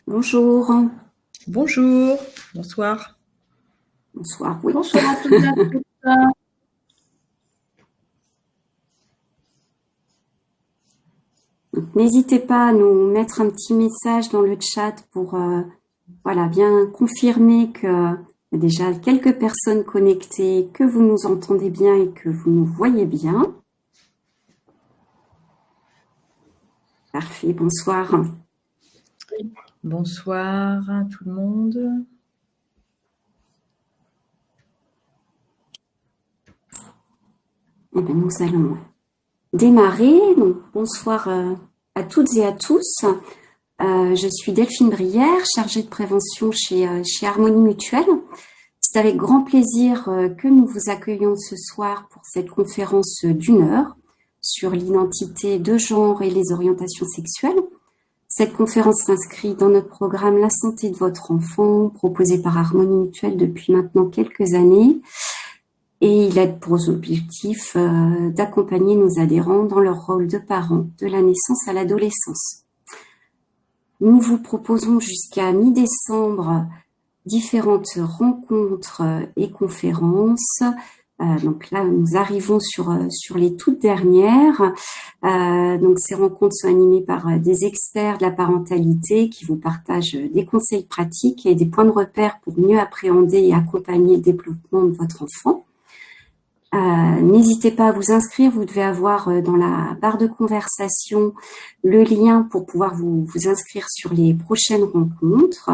Bonjour. Bonjour, bonsoir. Bonsoir. Oui. Bonsoir à toutes et à tous. N'hésitez pas à nous mettre un petit message dans le chat pour bien confirmer qu'il y a déjà quelques personnes connectées, que vous nous entendez bien et que vous nous voyez bien. Parfait, bonsoir. Bonsoir à tout le monde. Eh bien, nous allons démarrer. Donc, bonsoir à toutes et à tous. Je suis Delphine Brière, chargée de prévention chez Harmonie Mutuelle. C'est avec grand plaisir que nous vous accueillons ce soir pour cette conférence d'1 heure sur l'identité de genre et les orientations sexuelles. Cette conférence s'inscrit dans notre programme La santé de votre enfant, proposé par Harmonie Mutuelle depuis maintenant quelques années. Et il a pour objectif d'accompagner nos adhérents dans leur rôle de parents de la naissance à l'adolescence. Nous vous proposons jusqu'à mi-décembre différentes rencontres et conférences. Donc là, nous arrivons sur les toutes dernières. Donc ces rencontres sont animées par des experts de la parentalité qui vous partagent des conseils pratiques et des points de repère pour mieux appréhender et accompagner le développement de votre enfant. N'hésitez pas à vous inscrire, vous devez avoir dans la barre de conversation le lien pour pouvoir vous inscrire sur les prochaines rencontres.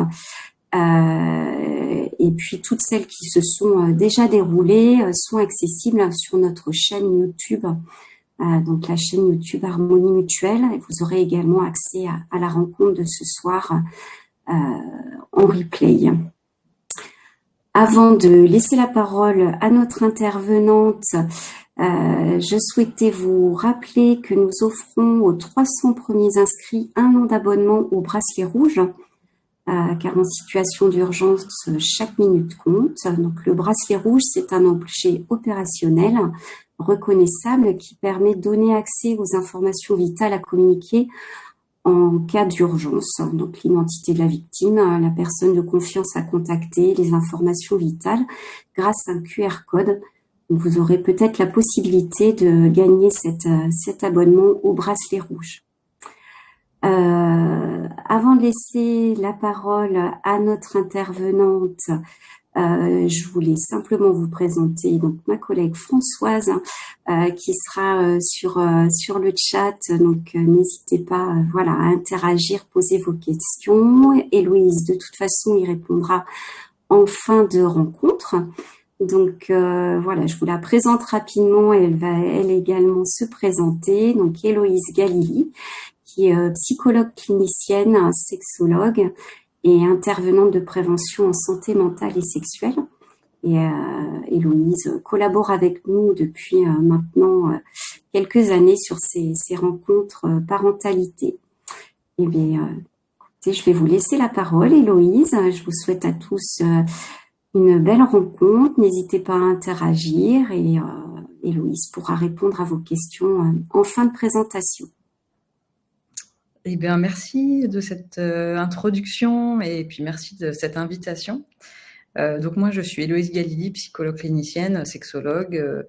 Et puis toutes celles qui se sont déjà déroulées sont accessibles sur notre chaîne YouTube, donc la chaîne YouTube Harmonie Mutuelle, et vous aurez également accès à la rencontre de ce soir en replay. Avant de laisser la parole à notre intervenante, je souhaitais vous rappeler que nous offrons aux 300 premiers inscrits 1 an d'abonnement au bracelet rouge, car en situation d'urgence, chaque minute compte. Donc le bracelet rouge, c'est un objet opérationnel reconnaissable qui permet de donner accès aux informations vitales à communiquer en cas d'urgence. Donc l'identité de la victime, la personne de confiance à contacter, les informations vitales grâce à un QR code. Donc, vous aurez peut-être la possibilité de gagner cet abonnement au bracelet rouge. Avant de laisser la parole à notre intervenante, je voulais simplement vous présenter donc ma collègue Françoise qui sera sur le chat. Donc n'hésitez pas à interagir, poser vos questions. Héloïse, de toute façon, y répondra en fin de rencontre. Donc je vous la présente rapidement. Elle va elle également se présenter. Donc Héloïse Galili, qui est psychologue clinicienne, sexologue et intervenante de prévention en santé mentale et sexuelle. Et Héloïse collabore avec nous depuis maintenant quelques années sur ces rencontres parentalité. Eh bien, écoutez, je vais vous laisser la parole, Héloïse. Je vous souhaite à tous une belle rencontre. N'hésitez pas à interagir et Héloïse pourra répondre à vos questions en fin de présentation. Eh bien, merci de cette introduction et puis merci de cette invitation. Donc moi, je suis Héloïse Galili, psychologue clinicienne, sexologue,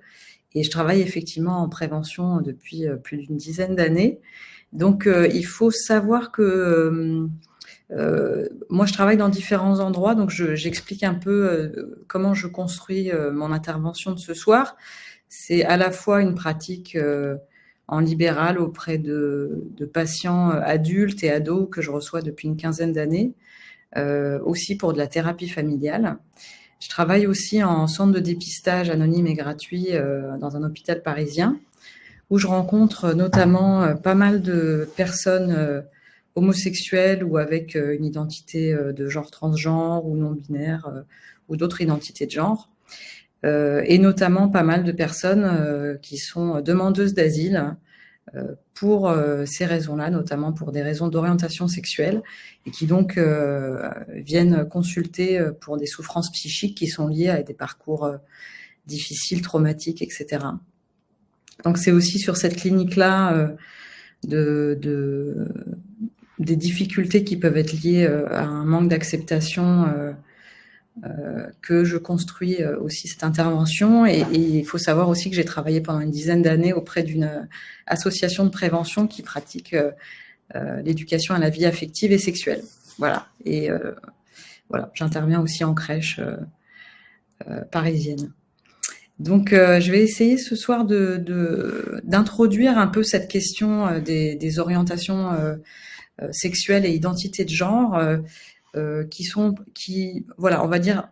et je travaille effectivement en prévention depuis plus d'une dizaine d'années. Donc il faut savoir que moi, je travaille dans différents endroits, donc j'explique un peu comment je construis mon intervention de ce soir. C'est à la fois une pratique en libéral auprès de patients adultes et ados que je reçois depuis une quinzaine d'années, aussi pour de la thérapie familiale. Je travaille aussi en centre de dépistage anonyme et gratuit dans un hôpital parisien, où je rencontre notamment pas mal de personnes homosexuelles ou avec une identité de genre transgenre ou non-binaire ou d'autres identités de genre. Et notamment pas mal de personnes qui sont demandeuses d'asile pour ces raisons-là, notamment pour des raisons d'orientation sexuelle, et qui donc viennent consulter pour des souffrances psychiques qui sont liées à des parcours difficiles, traumatiques, etc. Donc c'est aussi sur cette clinique-là de des difficultés qui peuvent être liées à un manque d'acceptation que je construis aussi cette intervention. Et il faut savoir aussi que j'ai travaillé pendant une dizaine d'années auprès d'une association de prévention qui pratique l'éducation à la vie affective et sexuelle. Voilà. Et voilà, j'interviens aussi en crèche parisienne. Donc, je vais essayer ce soir d'introduire un peu cette question des orientations sexuelles et identité de genre, voilà, on va dire,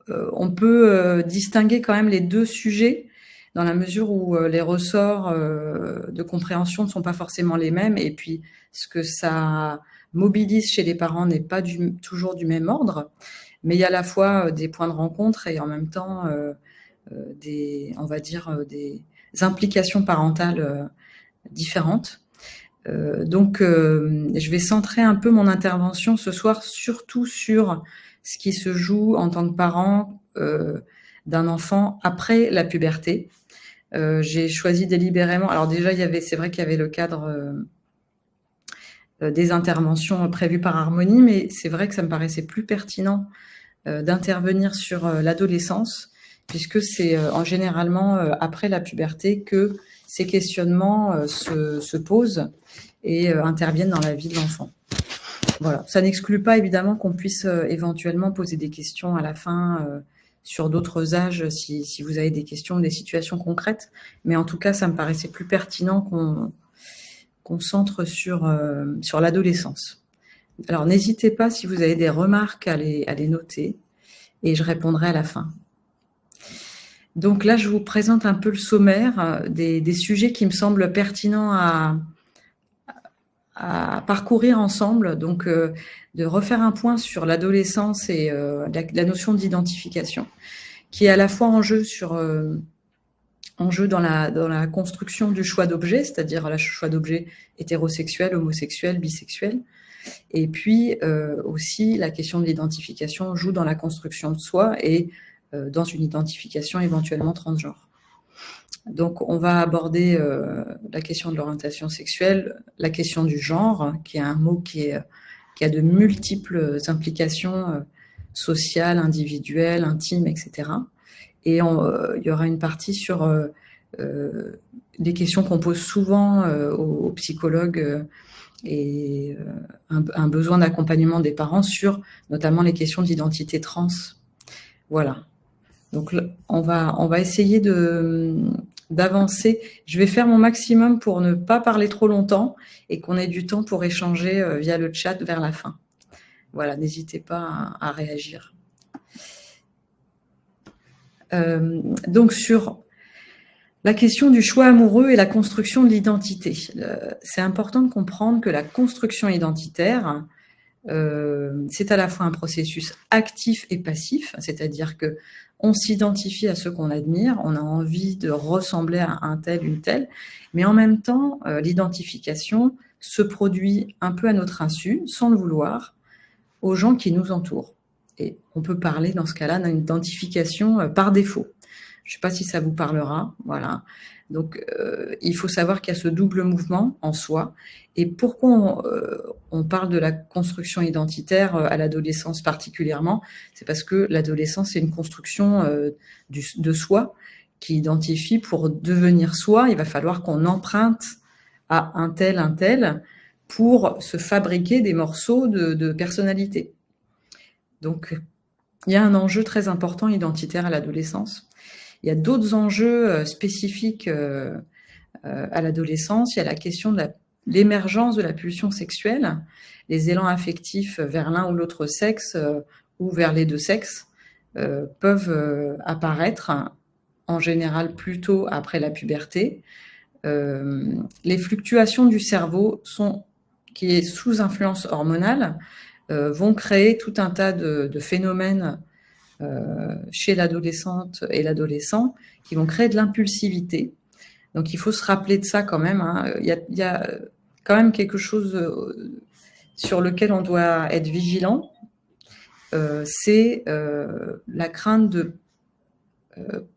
on peut distinguer quand même les deux sujets dans la mesure où les ressorts de compréhension ne sont pas forcément les mêmes, et puis ce que ça mobilise chez les parents n'est pas toujours du même ordre, mais il y a à la fois des points de rencontre et en même temps des implications parentales différentes. Donc, je vais centrer un peu mon intervention ce soir surtout sur ce qui se joue en tant que parent d'un enfant après la puberté. J'ai choisi délibérément. Alors déjà, c'est vrai qu'il y avait le cadre des interventions prévues par Harmonie, mais c'est vrai que ça me paraissait plus pertinent d'intervenir sur l'adolescence, puisque c'est généralement après la puberté que ces questionnements se posent et interviennent dans la vie de l'enfant. Voilà. Ça n'exclut pas évidemment qu'on puisse éventuellement poser des questions à la fin sur d'autres âges si vous avez des questions ou des situations concrètes, mais en tout cas ça me paraissait plus pertinent qu'on centre sur l'adolescence. Alors n'hésitez pas si vous avez des remarques à les noter et je répondrai à la fin. Donc là je vous présente un peu le sommaire des sujets qui me semblent pertinents à parcourir ensemble, donc de refaire un point sur l'adolescence et la notion d'identification, qui est à la fois en jeu dans la construction du choix d'objet, c'est-à-dire le choix d'objet hétérosexuel, homosexuel, bisexuel, et puis aussi la question de l'identification joue dans la construction de soi et dans une identification éventuellement transgenre. Donc, on va aborder la question de l'orientation sexuelle, la question du genre, qui est un mot qui a de multiples implications sociales, individuelles, intimes, etc. Et il y aura une partie sur des questions qu'on pose souvent aux psychologues et un besoin d'accompagnement des parents sur notamment les questions d'identité trans. Voilà. Donc, on va essayer d'avancer. Je vais faire mon maximum pour ne pas parler trop longtemps et qu'on ait du temps pour échanger via le chat vers la fin. Voilà, n'hésitez pas à réagir. Donc, sur la question du choix amoureux et la construction de l'identité. C'est important de comprendre que la construction identitaire, c'est à la fois un processus actif et passif, c'est-à-dire que on s'identifie à ceux qu'on admire, on a envie de ressembler à un tel, une telle, mais en même temps, l'identification se produit un peu à notre insu, sans le vouloir, aux gens qui nous entourent. Et on peut parler dans ce cas-là d'une identification par défaut. Je ne sais pas si ça vous parlera, voilà. Donc, il faut savoir qu'il y a ce double mouvement en soi. Et pourquoi on parle de la construction identitaire à l'adolescence particulièrement? C'est parce que l'adolescence, c'est une construction de soi qui identifie pour devenir soi. Il va falloir qu'on emprunte à un tel, pour se fabriquer des morceaux de personnalité. Donc, il y a un enjeu très important identitaire à l'adolescence. Il y a d'autres enjeux spécifiques à l'adolescence. Il y a la question de l'émergence de la pulsion sexuelle, les élans affectifs vers l'un ou l'autre sexe ou vers les deux sexes peuvent apparaître en général plutôt après la puberté. Les fluctuations du cerveau qui est sous influence hormonale vont créer tout un tas de phénomènes chez l'adolescente et l'adolescent qui vont créer de l'impulsivité. Donc il faut se rappeler de ça quand même. Il y a quand même quelque chose sur lequel on doit être vigilant. C'est la crainte de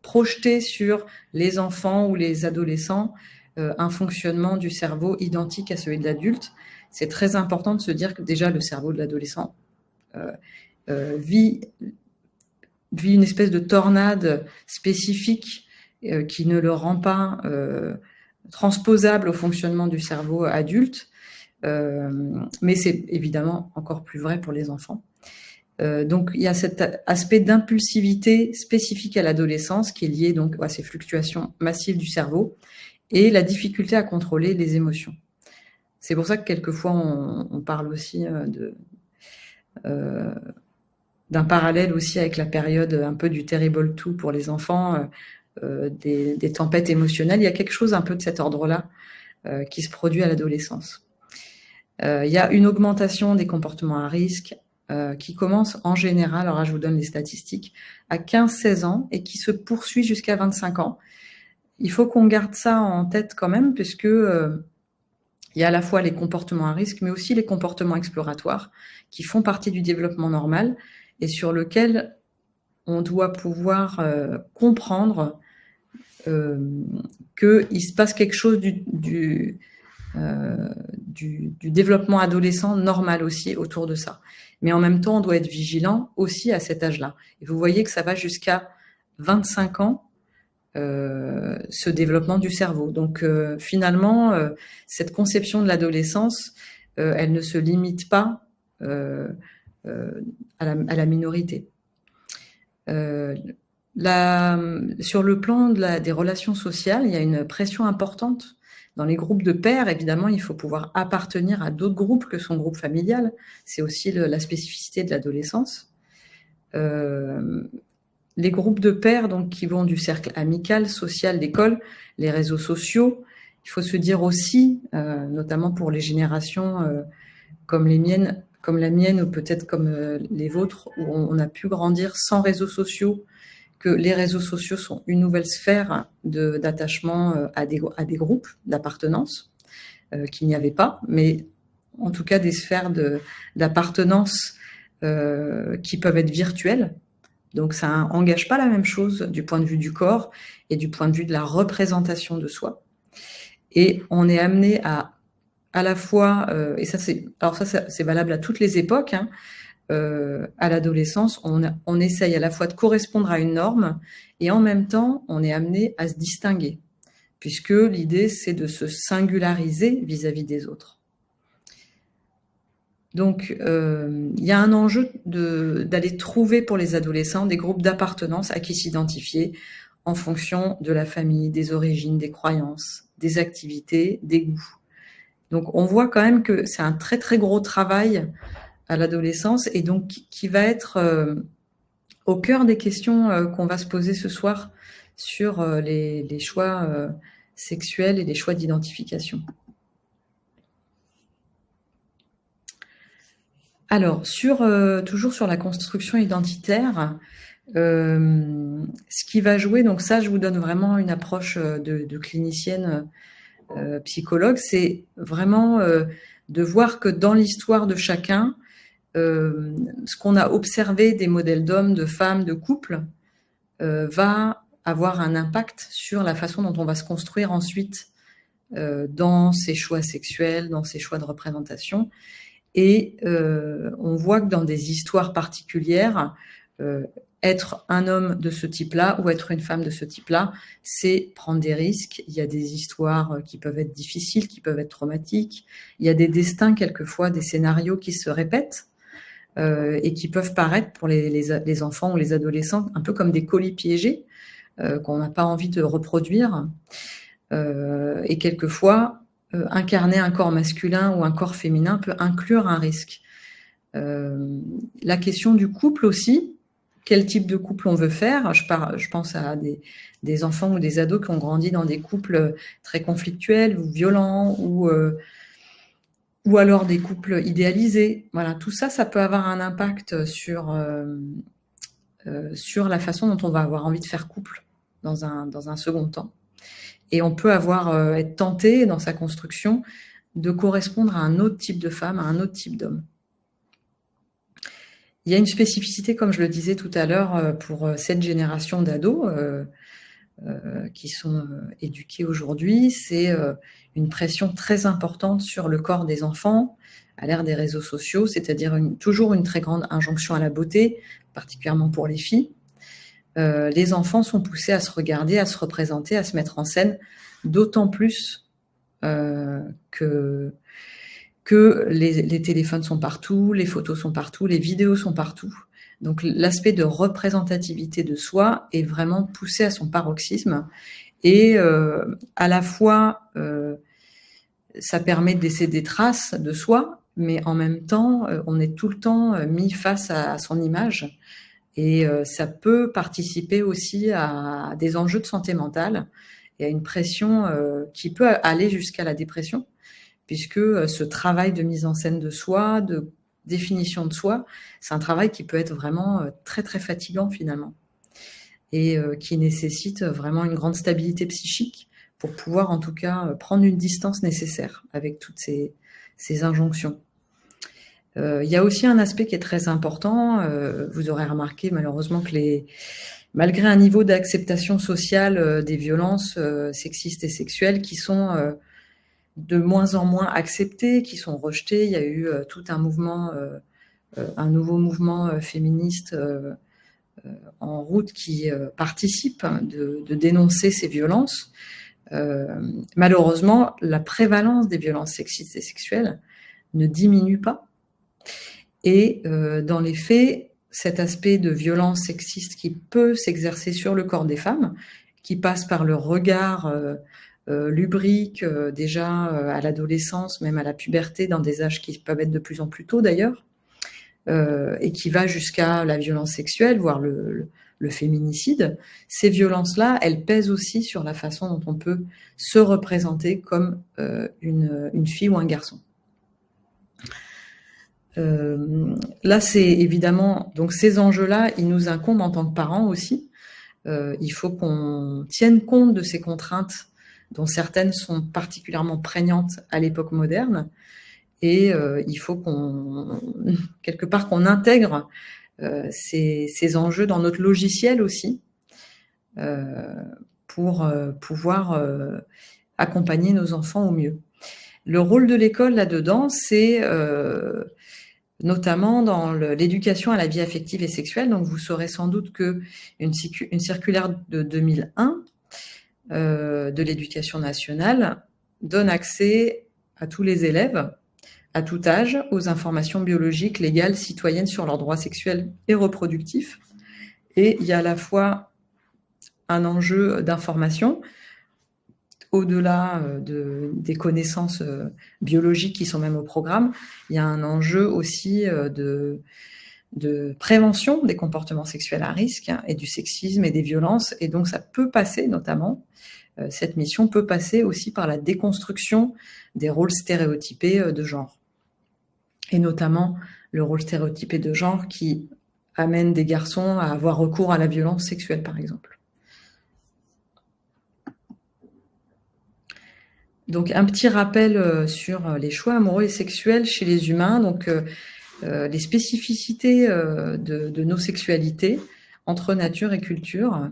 projeter sur les enfants ou les adolescents un fonctionnement du cerveau identique à celui de l'adulte. c'est très important de se dire que déjà le cerveau de l'adolescent vit une espèce de tornade spécifique qui ne le rend pas transposable au fonctionnement du cerveau adulte, mais c'est évidemment encore plus vrai pour les enfants. Donc il y a cet aspect d'impulsivité spécifique à l'adolescence qui est lié donc à ces fluctuations massives du cerveau et la difficulté à contrôler les émotions. C'est pour ça que quelquefois on parle aussi d'un parallèle aussi avec la période un peu du terrible two pour les enfants, des tempêtes émotionnelles. Il y a quelque chose un peu de cet ordre-là qui se produit à l'adolescence. Il y a une augmentation des comportements à risque qui commence en général, alors là je vous donne les statistiques, à 15-16 ans et qui se poursuit jusqu'à 25 ans. Il faut qu'on garde ça en tête quand même, puisque il y a à la fois les comportements à risque, mais aussi les comportements exploratoires qui font partie du développement normal et sur lesquels on doit pouvoir comprendre qu'il se passe quelque chose du développement adolescent normal aussi autour de ça. Mais en même temps, on doit être vigilant aussi à cet âge-là. Et vous voyez que ça va jusqu'à 25 ans, ce développement du cerveau. Donc finalement, cette conception de l'adolescence, elle ne se limite pas à la minorité. Sur le plan des relations sociales, il y a une pression importante. Dans les groupes de pairs, évidemment, il faut pouvoir appartenir à d'autres groupes que son groupe familial. C'est aussi la spécificité de l'adolescence. Les groupes de pairs, donc, qui vont du cercle amical, social, d'école, les réseaux sociaux. Il faut se dire aussi, notamment pour les générations comme la mienne, ou peut-être comme les vôtres, où on a pu grandir sans réseaux sociaux, que les réseaux sociaux sont une nouvelle sphère d'attachement à des groupes d'appartenance qu'il n'y avait pas, mais en tout cas des sphères d'appartenance qui peuvent être virtuelles. Donc ça n'engage pas la même chose du point de vue du corps et du point de vue de la représentation de soi. Et on est amené à la fois, et ça c'est valable à toutes les époques, hein, à l'adolescence, on essaye à la fois de correspondre à une norme et en même temps, on est amené à se distinguer, puisque l'idée, c'est de se singulariser vis-à-vis des autres. Donc, il y a un enjeu d'aller trouver pour les adolescents des groupes d'appartenance à qui s'identifier en fonction de la famille, des origines, des croyances, des activités, des goûts. Donc, on voit quand même que c'est un très, très gros travail à l'adolescence et donc qui va être au cœur des questions qu'on va se poser ce soir sur les choix sexuels et les choix d'identification. Alors, toujours sur la construction identitaire, ce qui va jouer, donc ça, je vous donne vraiment une approche de clinicienne psychologue, c'est vraiment de voir que dans l'histoire de chacun, ce qu'on a observé des modèles d'hommes, de femmes, de couples, va avoir un impact sur la façon dont on va se construire ensuite dans ses choix sexuels, dans ses choix de représentation. Et on voit que dans des histoires particulières, être un homme de ce type-là ou être une femme de ce type-là, c'est prendre des risques. Il y a des histoires qui peuvent être difficiles, qui peuvent être traumatiques. Il y a des destins, quelquefois, des scénarios qui se répètent et qui peuvent paraître pour les enfants ou les adolescents un peu comme des colis piégés qu'on n'a pas envie de reproduire. Et quelquefois, incarner un corps masculin ou un corps féminin peut inclure un risque. La question du couple aussi, quel type de couple on veut faire. Je pense à des enfants ou des ados qui ont grandi dans des couples très conflictuels ou violents ou alors des couples idéalisés. Voilà, tout ça, ça peut avoir un impact sur la façon dont on va avoir envie de faire couple dans un second temps. Et on peut être tenté dans sa construction de correspondre à un autre type de femme, à un autre type d'homme. Il y a une spécificité, comme je le disais tout à l'heure, pour cette génération d'ados, qui sont éduqués aujourd'hui, c'est une pression très importante sur le corps des enfants à l'ère des réseaux sociaux, c'est-à-dire toujours une très grande injonction à la beauté, particulièrement pour les filles. Les enfants sont poussés à se regarder, à se représenter, à se mettre en scène, d'autant plus que les téléphones sont partout, les photos sont partout, les vidéos sont partout. Donc l'aspect de représentativité de soi est vraiment poussé à son paroxysme. Et à la fois, ça permet de laisser des traces de soi, mais en même temps, on est tout le temps mis face à son image. Et ça peut participer aussi à des enjeux de santé mentale et à une pression qui peut aller jusqu'à la dépression, puisque ce travail de mise en scène de soi, de définition de soi, c'est un travail qui peut être vraiment très très fatigant finalement, et qui nécessite vraiment une grande stabilité psychique pour pouvoir en tout cas prendre une distance nécessaire avec toutes ces injonctions. Il y a aussi un aspect qui est très important, vous aurez remarqué malheureusement que malgré un niveau d'acceptation sociale des violences sexistes et sexuelles qui sont de moins en moins acceptées, qui sont rejetées, il y a eu tout un mouvement, un nouveau mouvement féministe en route qui participe de dénoncer ces violences. Malheureusement, la prévalence des violences sexistes et sexuelles ne diminue pas. Et dans les faits, cet aspect de violence sexiste qui peut s'exercer sur le corps des femmes, qui passe par le regard lubrique déjà à l'adolescence, même à la puberté, dans des âges qui peuvent être de plus en plus tôt d'ailleurs, et qui va jusqu'à la violence sexuelle, voire le féminicide. Ces violences-là, elles pèsent aussi sur la façon dont on peut se représenter comme une fille ou un garçon. Là, c'est évidemment, donc ces enjeux-là, ils nous incombent en tant que parents aussi. Il faut qu'on tienne compte de ces contraintes, dont certaines sont particulièrement prégnantes à l'époque moderne, et il faut quelque part qu'on intègre ces enjeux dans notre logiciel aussi, pour pouvoir accompagner nos enfants au mieux. Le rôle de l'école là-dedans, c'est notamment dans l'éducation à la vie affective et sexuelle. Donc, vous saurez sans doute qu'une circulaire de 2001 de l'éducation nationale donne accès à tous les élèves, à tout âge, aux informations biologiques, légales, citoyennes sur leurs droits sexuels et reproductifs. Et il y a à la fois un enjeu d'information, au-delà des connaissances biologiques qui sont même au programme, il y a un enjeu aussi de prévention des comportements sexuels à risque et du sexisme et des violences. Et donc ça peut passer notamment, cette mission peut passer aussi par la déconstruction des rôles stéréotypés de genre. Et notamment le rôle stéréotypé de genre qui amène des garçons à avoir recours à la violence sexuelle, par exemple. Donc, un petit rappel sur les choix amoureux et sexuels chez les humains. Donc, les spécificités de nos sexualités entre nature et culture.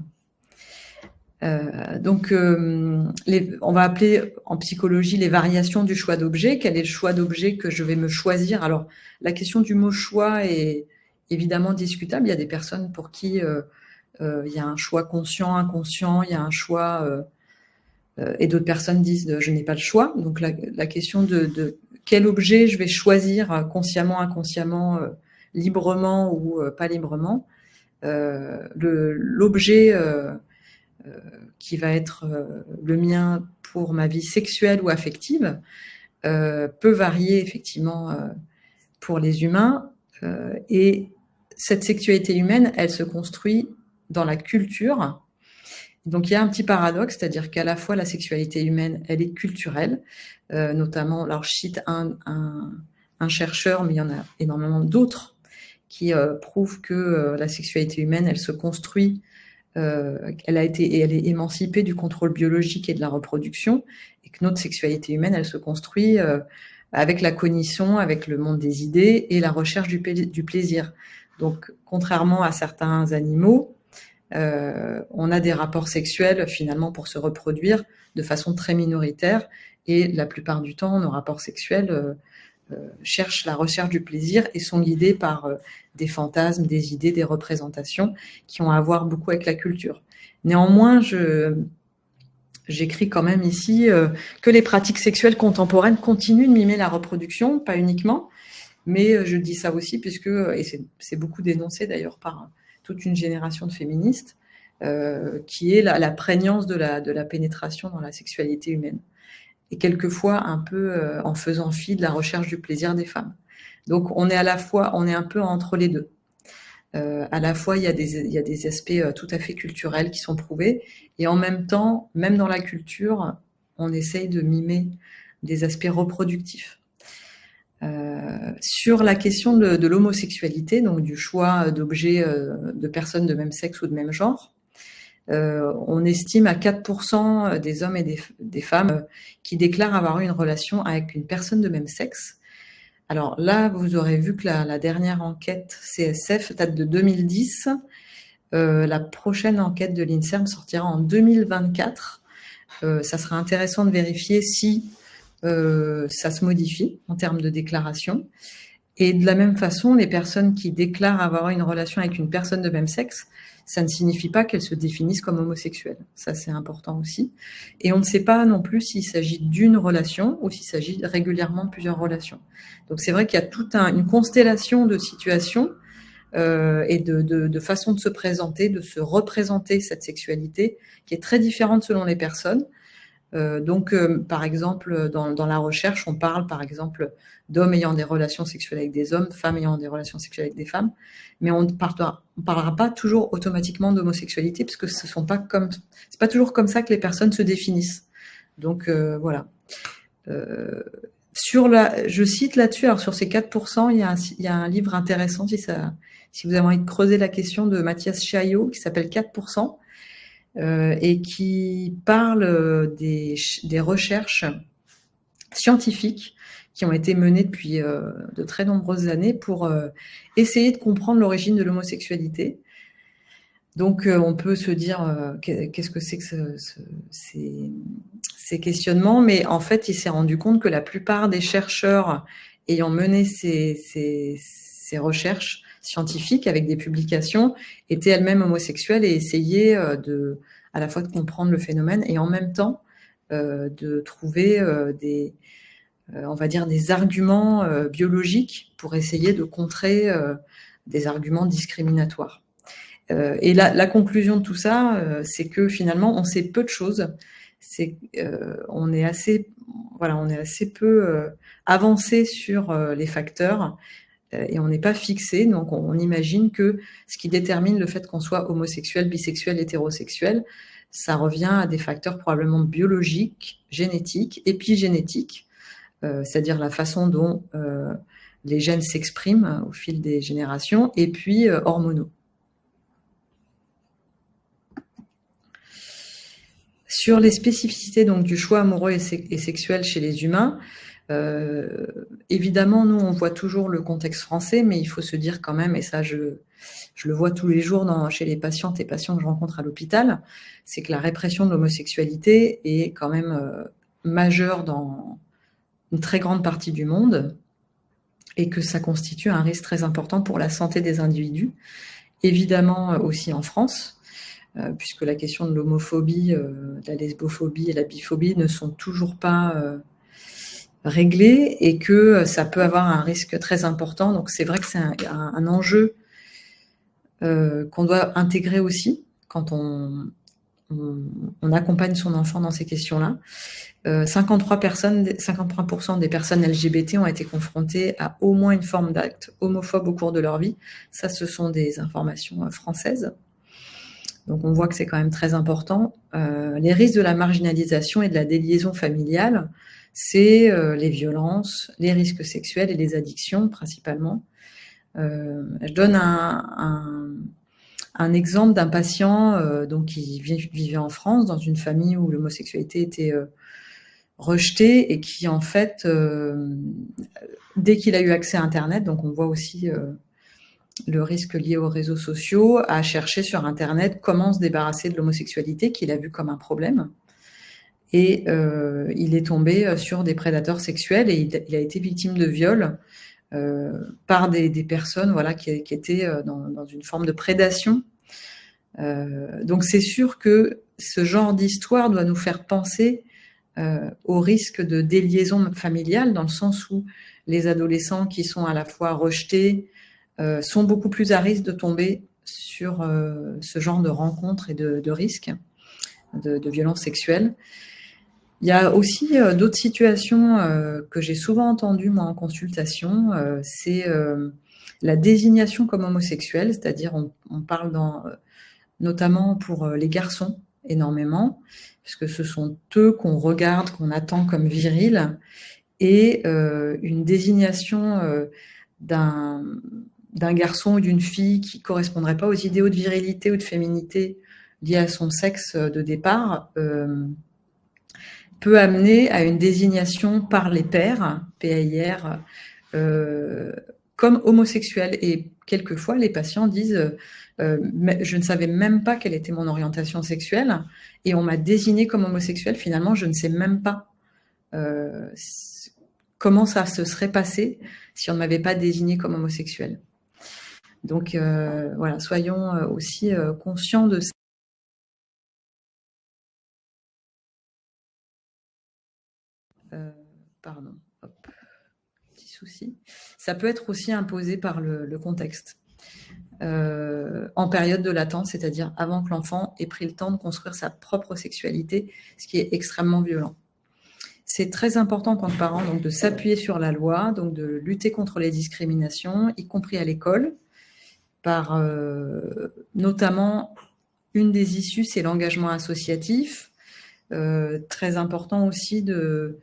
Donc, on va appeler en psychologie les variations du choix d'objet. Quel est le choix d'objet que je vais me choisir? Alors, la question du mot choix est évidemment discutable. Il y a des personnes pour qui il y a un choix conscient, inconscient, il y a un choix... et d'autres personnes disent je n'ai pas le choix. Donc la question de quel objet je vais choisir consciemment, inconsciemment, librement ou pas librement. L'objet qui va être le mien pour ma vie sexuelle ou affective peut varier effectivement pour les humains. Et cette sexualité humaine, elle se construit dans la culture. Donc il y a un petit paradoxe, c'est-à-dire qu'à la fois la sexualité humaine, elle est culturelle, notamment, alors je cite un chercheur, mais il y en a énormément d'autres qui prouvent que la sexualité humaine, elle se construit, elle est émancipée du contrôle biologique et de la reproduction, et que notre sexualité humaine, elle se construit avec la cognition, avec le monde des idées et la recherche du plaisir. Donc contrairement à certains animaux, on a des rapports sexuels finalement pour se reproduire de façon très minoritaire, et la plupart du temps, nos rapports sexuels cherchent la recherche du plaisir et sont guidés par des fantasmes, des idées, des représentations qui ont à voir beaucoup avec la culture. Néanmoins, j'écris quand même ici que les pratiques sexuelles contemporaines continuent de mimer la reproduction, pas uniquement, mais je dis ça aussi puisque, et c'est beaucoup dénoncé d'ailleurs par toute une génération de féministes, qui est la prégnance de la pénétration dans la sexualité humaine. Et quelquefois un peu en faisant fi de la recherche du plaisir des femmes. Donc on est un peu entre les deux. À la fois, il y a des aspects tout à fait culturels qui sont prouvés, et en même temps, même dans la culture, on essaye de mimer des aspects reproductifs. Sur la question de l'homosexualité, donc du choix d'objets de personnes de même sexe ou de même genre, on estime à 4% des hommes et des femmes qui déclarent avoir eu une relation avec une personne de même sexe. Alors là, vous aurez vu que la dernière enquête CSF date de 2010. La prochaine enquête de l'INSERM sortira en 2024. Ça sera intéressant de vérifier si ça se modifie en termes de déclaration. Et de la même façon, les personnes qui déclarent avoir une relation avec une personne de même sexe, ça ne signifie pas qu'elles se définissent comme homosexuelles. Ça, c'est important aussi. Et on ne sait pas non plus s'il s'agit d'une relation ou s'il s'agit régulièrement de plusieurs relations. Donc c'est vrai qu'il y a toute une constellation de situations et de façons de se présenter, de se représenter cette sexualité qui est très différente selon les personnes. Donc, par exemple, dans la recherche, on parle par exemple d'hommes ayant des relations sexuelles avec des hommes, femmes ayant des relations sexuelles avec des femmes, mais on ne parlera pas toujours automatiquement d'homosexualité, parce que c'est pas toujours comme ça que les personnes se définissent. Donc voilà. Je cite là-dessus, alors sur ces 4%, il y a un livre intéressant, si vous avez envie de creuser la question, de Mathias Chaillot, qui s'appelle 4%. Et qui parle des recherches scientifiques qui ont été menées depuis de très nombreuses années pour essayer de comprendre l'origine de l'homosexualité. Donc on peut se dire qu'est-ce que c'est que ces questionnements, mais en fait il s'est rendu compte que la plupart des chercheurs ayant mené ces recherches scientifiques avec des publications étaient elles-mêmes homosexuelles et essayaient à la fois de comprendre le phénomène et en même temps de trouver on va dire des arguments biologiques pour essayer de contrer des arguments discriminatoires. Et la conclusion de tout ça, c'est que finalement on sait peu de choses. On est assez peu avancé sur les facteurs et on n'est pas fixé, donc on imagine que ce qui détermine le fait qu'on soit homosexuel, bisexuel, hétérosexuel, ça revient à des facteurs probablement biologiques, génétiques, épigénétiques, c'est-à-dire la façon dont les gènes s'expriment au fil des générations, et puis hormonaux. Sur les spécificités donc du choix amoureux et sexuel chez les humains, évidemment, nous, on voit toujours le contexte français, mais il faut se dire quand même, et ça, je le vois tous les jours chez les patientes et patients que je rencontre à l'hôpital, c'est que la répression de l'homosexualité est quand même majeure dans une très grande partie du monde et que ça constitue un risque très important pour la santé des individus, évidemment aussi en France, puisque la question de l'homophobie, de la lesbophobie et la biphobie ne sont toujours pas réglées et que ça peut avoir un risque très important. Donc c'est vrai que c'est un enjeu qu'on doit intégrer aussi quand on accompagne son enfant dans ces questions-là. 53% des personnes LGBT ont été confrontées à au moins une forme d'acte homophobe au cours de leur vie. Ça, ce sont des informations françaises. Donc on voit que c'est quand même très important. Les risques de la marginalisation et de la déliaison familiale, c'est les violences, les risques sexuels et les addictions principalement. Je donne un exemple d'un patient donc qui vivait en France dans une famille où l'homosexualité était rejetée et qui en fait, dès qu'il a eu accès à Internet, donc on voit aussi le risque lié aux réseaux sociaux, a cherché sur Internet comment se débarrasser de l'homosexualité qu'il a vu comme un problème. Et il est tombé sur des prédateurs sexuels et il a été victime de viol par des personnes voilà, qui étaient dans une forme de prédation. Donc c'est sûr que ce genre d'histoire doit nous faire penser au risque de déliaison familiale, dans le sens où les adolescents qui sont à la fois rejetés sont beaucoup plus à risque de tomber sur ce genre de rencontres et de risques de violences sexuelles. Il y a aussi d'autres situations que j'ai souvent entendues, moi, en consultation. C'est la désignation comme homosexuel, c'est-à-dire on parle notamment pour les garçons énormément, puisque ce sont eux qu'on regarde, qu'on attend comme virils, et une désignation d'un garçon ou d'une fille qui ne correspondrait pas aux idéaux de virilité ou de féminité liés à son sexe de départ, peut amener à une désignation par les pairs, PAIR, comme homosexuel. Et quelquefois, les patients disent je ne savais même pas quelle était mon orientation sexuelle et on m'a désigné comme homosexuel. Finalement, je ne sais même pas comment ça se serait passé si on ne m'avait pas désigné comme homosexuel. Donc voilà, soyons aussi conscients de ça. Pardon, hop, petit souci. Ça peut être aussi imposé par le contexte. En période de latence, c'est-à-dire avant que l'enfant ait pris le temps de construire sa propre sexualité, ce qui est extrêmement violent. C'est très important en tant que parent donc, de s'appuyer sur la loi, donc de lutter contre les discriminations, y compris à l'école, par notamment une des issues, c'est l'engagement associatif. Très important aussi que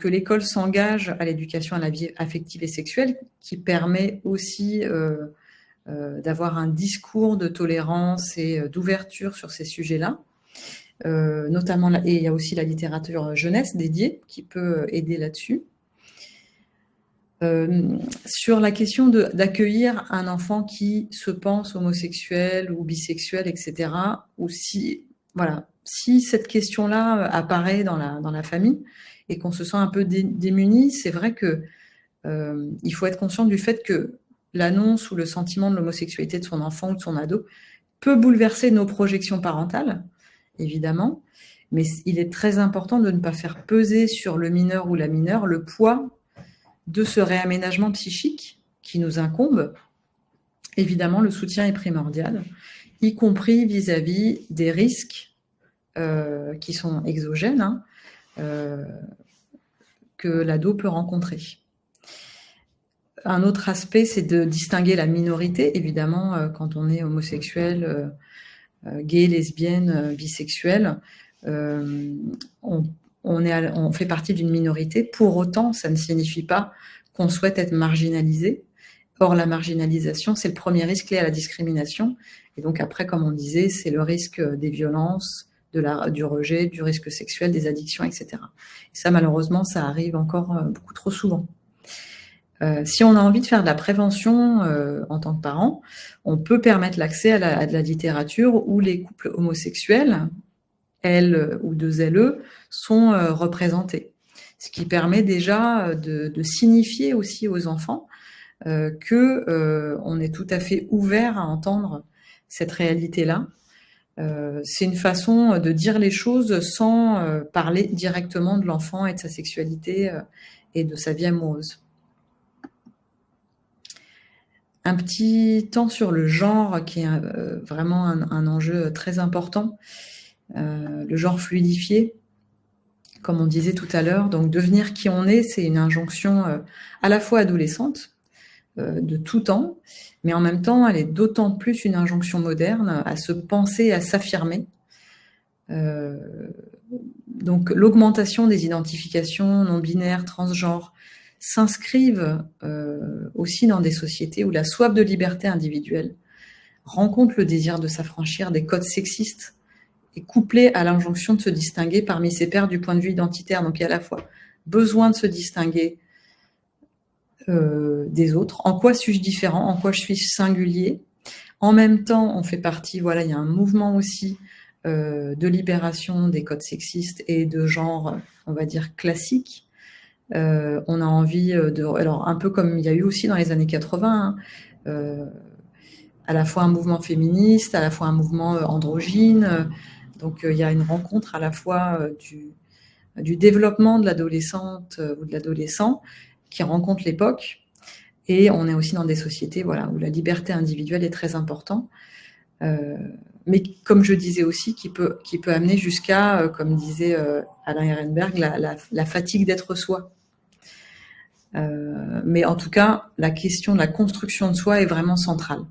l'école s'engage à l'éducation à la vie affective et sexuelle, qui permet aussi d'avoir un discours de tolérance et d'ouverture sur ces sujets-là. Notamment, et il y a aussi la littérature jeunesse dédiée qui peut aider là-dessus. Sur la question d'accueillir un enfant qui se pense homosexuel ou bisexuel, etc., ou si cette question-là apparaît dans la famille et qu'on se sent un peu démuni, c'est vrai que il faut être conscient du fait que l'annonce ou le sentiment de l'homosexualité de son enfant ou de son ado peut bouleverser nos projections parentales, évidemment, mais il est très important de ne pas faire peser sur le mineur ou la mineure le poids de ce réaménagement psychique qui nous incombe. Évidemment, le soutien est primordial, y compris vis-à-vis des risques qui sont exogènes que l'ado peut rencontrer. Un autre aspect, c'est de distinguer la minorité. Évidemment, quand on est homosexuel, gay, lesbienne, bisexuel, on fait partie d'une minorité. Pour autant, ça ne signifie pas qu'on souhaite être marginalisé. Or, la marginalisation, c'est le premier risque lié à la discrimination. Et donc après, comme on disait, c'est le risque des violences, du rejet, du risque sexuel, des addictions, etc. Et ça, malheureusement, ça arrive encore beaucoup trop souvent. Si on a envie de faire de la prévention en tant que parent, on peut permettre l'accès à de la littérature où les couples homosexuels, L ou 2LE, sont représentés. Ce qui permet déjà de signifier aussi aux enfants qu'on est tout à fait ouvert à entendre cette réalité-là. C'est une façon de dire les choses sans parler directement de l'enfant et de sa sexualité et de sa vie amoureuse. Un petit temps sur le genre qui est vraiment un enjeu très important. Le genre fluidifié, comme on disait tout à l'heure. Donc, devenir qui on est, c'est une injonction à la fois adolescente, de tout temps, mais en même temps, elle est d'autant plus une injonction moderne à se penser, à s'affirmer. Donc, l'augmentation des identifications non-binaires, transgenres, s'inscrivent aussi dans des sociétés où la soif de liberté individuelle rencontre le désir de s'affranchir des codes sexistes et couplé à l'injonction de se distinguer parmi ses pairs du point de vue identitaire. Donc il y a à la fois besoin de se distinguer des autres. En quoi suis-je différent? En quoi je suis singulier? En même temps, on fait partie, voilà, il y a un mouvement aussi de libération des codes sexistes et de genre, on va dire, classique. On a envie alors un peu comme il y a eu aussi dans les années 80, hein, à la fois un mouvement féministe, à la fois un mouvement androgyne. Donc il y a une rencontre à la fois du développement de l'adolescente ou de l'adolescent qui rencontre l'époque. Et on est aussi dans des sociétés, voilà, où la liberté individuelle est très importante. Mais comme je disais aussi, qui peut amener jusqu'à, comme disait Alain Ehrenberg, la fatigue d'être soi. Mais en tout cas, la question de la construction de soi est vraiment centrale.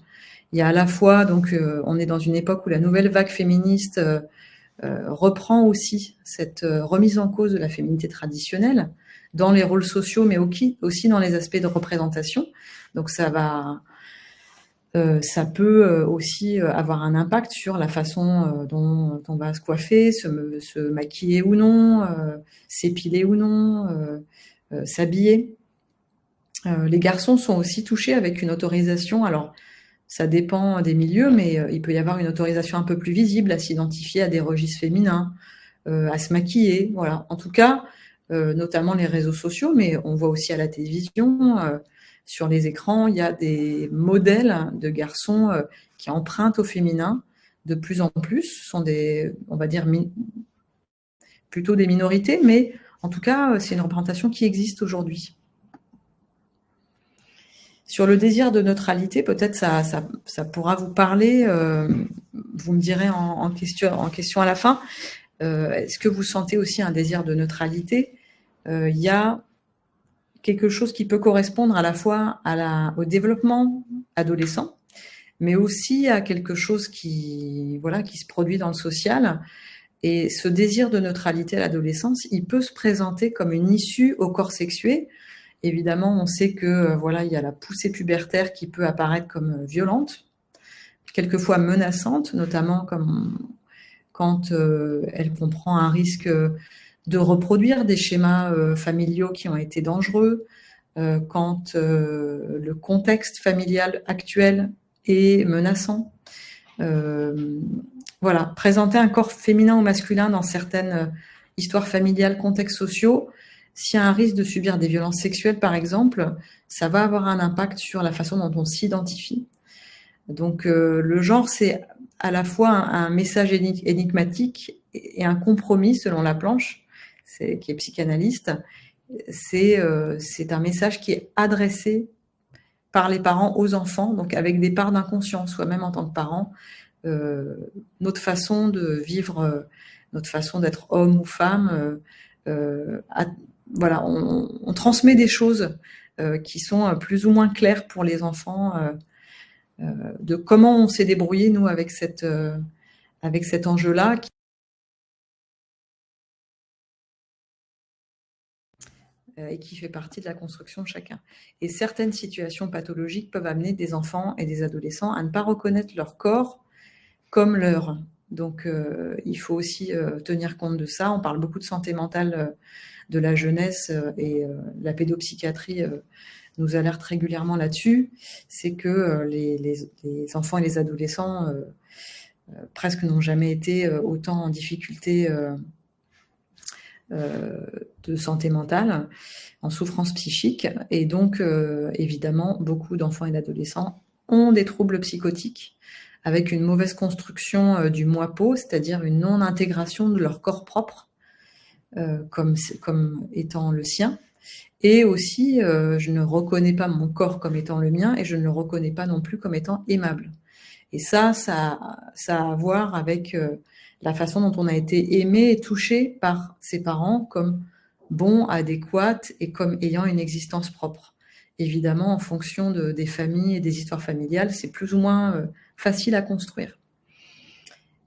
Il y a à la fois, donc, on est dans une époque où la nouvelle vague féministe reprend aussi cette remise en cause de la féminité traditionnelle dans les rôles sociaux, mais aussi dans les aspects de représentation. Donc ça peut aussi avoir un impact sur la façon dont on va se coiffer, se maquiller ou non, s'épiler ou non, s'habiller. Les garçons sont aussi touchés avec une autorisation. Alors, ça dépend des milieux, mais il peut y avoir une autorisation un peu plus visible à s'identifier à des registres féminins, à se maquiller. Voilà. En tout cas, notamment les réseaux sociaux, mais on voit aussi à la télévision, sur les écrans, il y a des modèles de garçons qui empruntent au féminin de plus en plus. Ce sont on va dire, plutôt des minorités, mais en tout cas, c'est une représentation qui existe aujourd'hui. Sur le désir de neutralité, peut-être ça pourra vous parler. Vous me direz en question à la fin. Est-ce que vous sentez aussi un désir de neutralité? Il y a quelque chose qui peut correspondre à la fois au développement adolescent, mais aussi à quelque chose qui se produit dans le social. Et ce désir de neutralité à l'adolescence, il peut se présenter comme une issue au corps sexué. Évidemment, on sait que il y a la poussée pubertaire qui peut apparaître comme violente, quelquefois menaçante, notamment quand elle comprend un risque de reproduire des schémas familiaux qui ont été dangereux, quand le contexte familial actuel est menaçant. Présenter un corps féminin ou masculin dans certaines histoires familiales, contextes sociaux, s'il y a un risque de subir des violences sexuelles, par exemple, ça va avoir un impact sur la façon dont on s'identifie. Donc, le genre, c'est à la fois un message énigmatique et un compromis, selon Laplanche, qui est psychanalyste. C'est un message qui est adressé par les parents aux enfants, donc avec des parts d'inconscient, soi-même en tant que parent, notre façon de vivre, notre façon d'être homme ou femme, on transmet des choses qui sont plus ou moins claires pour les enfants, de comment on s'est débrouillé, nous, avec cet enjeu-là. Et qui fait partie de la construction de chacun. Et certaines situations pathologiques peuvent amener des enfants et des adolescents à ne pas reconnaître leur corps comme leur. Donc, il faut aussi tenir compte de ça. On parle beaucoup de santé mentale de la jeunesse et la pédopsychiatrie nous alerte régulièrement là-dessus. C'est que les enfants et les adolescents presque n'ont jamais été autant en difficulté de santé mentale, en souffrance psychique. Et donc, évidemment, beaucoup d'enfants et d'adolescents ont des troubles psychotiques avec une mauvaise construction du moi-peau, c'est-à-dire une non-intégration de leur corps propre comme étant le sien. Et aussi, je ne reconnais pas mon corps comme étant le mien et je ne le reconnais pas non plus comme étant aimable. Et ça a à voir avec la façon dont on a été aimé et touché par ses parents comme bon, adéquat et comme ayant une existence propre. Évidemment, en fonction des familles et des histoires familiales, c'est plus ou moins facile à construire.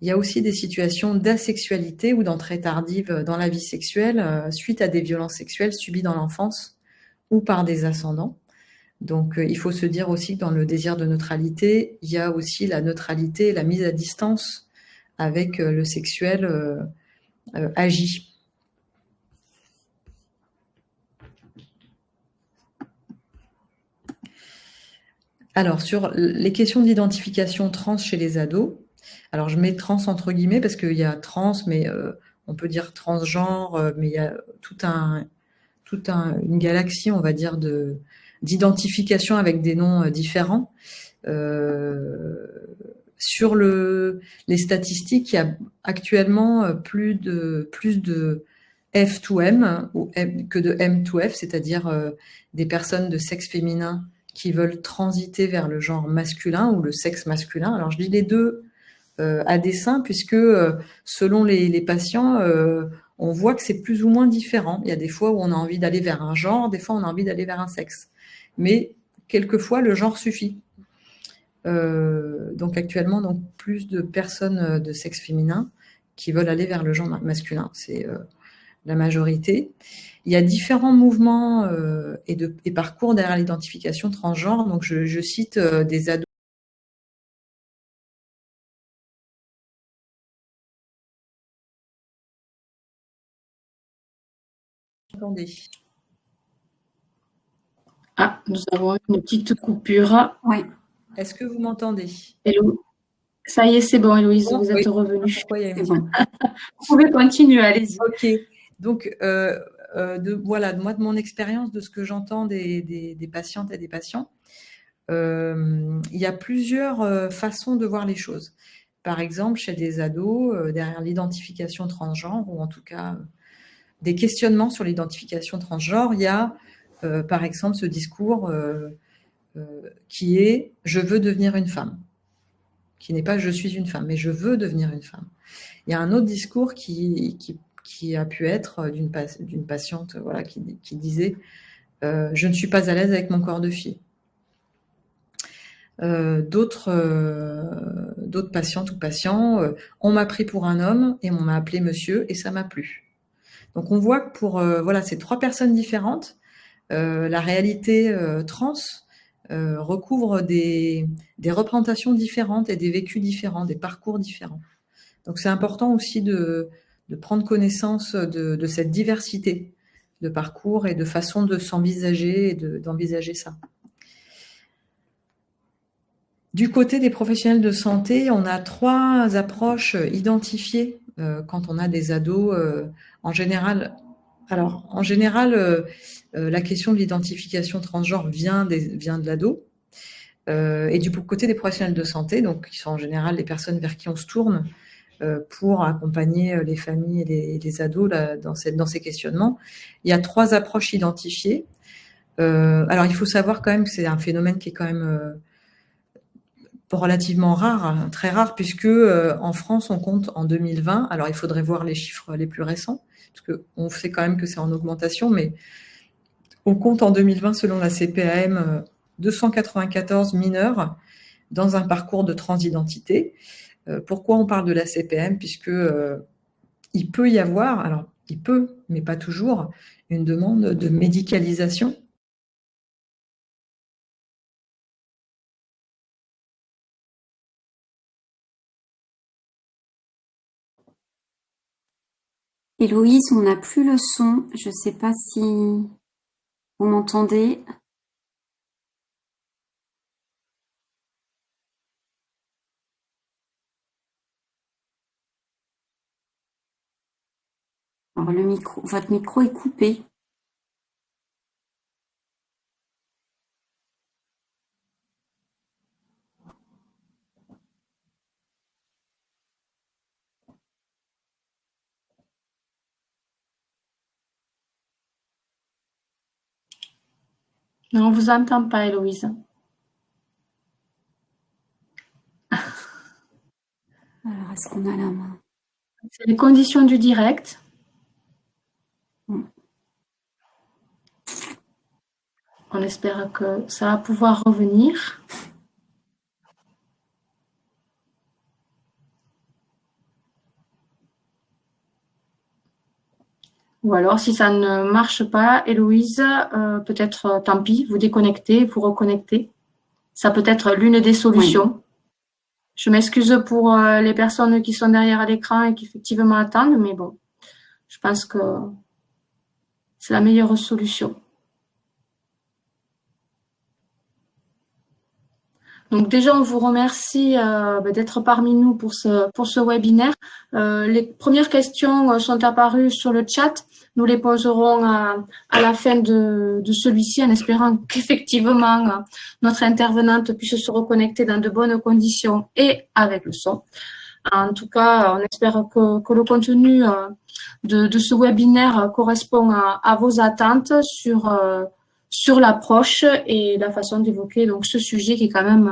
Il y a aussi des situations d'asexualité ou d'entrée tardive dans la vie sexuelle suite à des violences sexuelles subies dans l'enfance ou par des ascendants. Donc, il faut se dire aussi que dans le désir de neutralité, il y a aussi la neutralité et la mise à distance avec le sexuel agi. Alors, sur les questions d'identification trans chez les ados, alors je mets trans entre guillemets parce qu'il y a trans, mais on peut dire transgenre, mais il y a une galaxie, on va dire, d'identification avec des noms différents. Sur les statistiques, il y a actuellement plus de F to M que de M to F, c'est-à-dire des personnes de sexe féminin qui veulent transiter vers le genre masculin ou le sexe masculin. Alors je dis les deux à dessein puisque selon les patients, on voit que c'est plus ou moins différent. Il y a des fois où on a envie d'aller vers un genre, des fois on a envie d'aller vers un sexe. Mais quelquefois, le genre suffit. Donc actuellement, donc, plus de personnes de sexe féminin qui veulent aller vers le genre masculin. C'est la majorité. Il y a différents mouvements et parcours derrière l'identification transgenre. Donc je cite des ados. Attendez. Ah, nous avons une petite coupure. Oui. Est-ce que vous m'entendez? Hello. Ça y est, c'est bon, Héloïse, Bon, vous êtes revenue. C'est bon. Vous pouvez continuer, allez-y. Ok. Donc, voilà, moi, de mon expérience, de ce que j'entends des patientes et des patients, il y a plusieurs façons de voir les choses. Par exemple, chez des ados, derrière l'identification transgenre, ou en tout cas des questionnements sur l'identification transgenre, il y a, par exemple, ce discours qui est « je veux devenir une femme », qui n'est pas « je suis une femme », mais « je veux devenir une femme ». Il y a un autre discours qui a pu être d'une patiente voilà, qui disait je ne suis pas à l'aise avec mon corps de fille ». D'autres patientes ou patients, on m'a pris pour un homme et on m'a appelé monsieur et ça m'a plu. Donc on voit que pour voilà, ces trois personnes différentes, la réalité trans recouvre des représentations différentes et des vécus différents, des parcours différents. Donc c'est important aussi de prendre connaissance de cette diversité de parcours et de façon de s'envisager et d'envisager ça. Du côté des professionnels de santé, on a 3 approches identifiées quand on a des ados. En général, la question de l'identification transgenre vient de l'ado. Et du côté des professionnels de santé, donc qui sont en général les personnes vers qui on se tourne pour accompagner les familles et les ados là, dans ces questionnements, il y a 3 approches identifiées. Alors, il faut savoir quand même que c'est un phénomène qui est quand même relativement rare, hein, très rare, puisque en France, on compte en 2020, alors il faudrait voir les chiffres les plus récents, parce qu'on sait quand même que c'est en augmentation, mais on compte en 2020, selon la CPAM, 294 mineurs dans un parcours de transidentité. Pourquoi on parle de la CPAM? Puisque il peut y avoir, alors il peut, mais pas toujours, une demande de médicalisation. Héloïse, on n'a plus le son. Je ne sais pas si vous m'entendez. Alors votre micro est coupé. Non, on ne vous entend pas, Héloïse. Alors, est-ce qu'on a la main? C'est les conditions du direct. On espère que ça va pouvoir revenir. Ou alors, si ça ne marche pas, Héloïse, peut-être, tant pis, vous déconnectez, vous reconnectez. Ça peut être l'une des solutions. Oui. Je m'excuse pour les personnes qui sont derrière l'écran et qui effectivement attendent, mais bon, je pense que c'est la meilleure solution. Donc déjà, on vous remercie d'être parmi nous pour ce webinaire. Les premières questions sont apparues sur le chat. Nous les poserons à la fin de celui-ci, en espérant qu'effectivement notre intervenante puisse se reconnecter dans de bonnes conditions et avec le son. En tout cas, on espère que le contenu de ce webinaire correspond à vos attentes sur l'approche et la façon d'évoquer donc ce sujet qui est quand même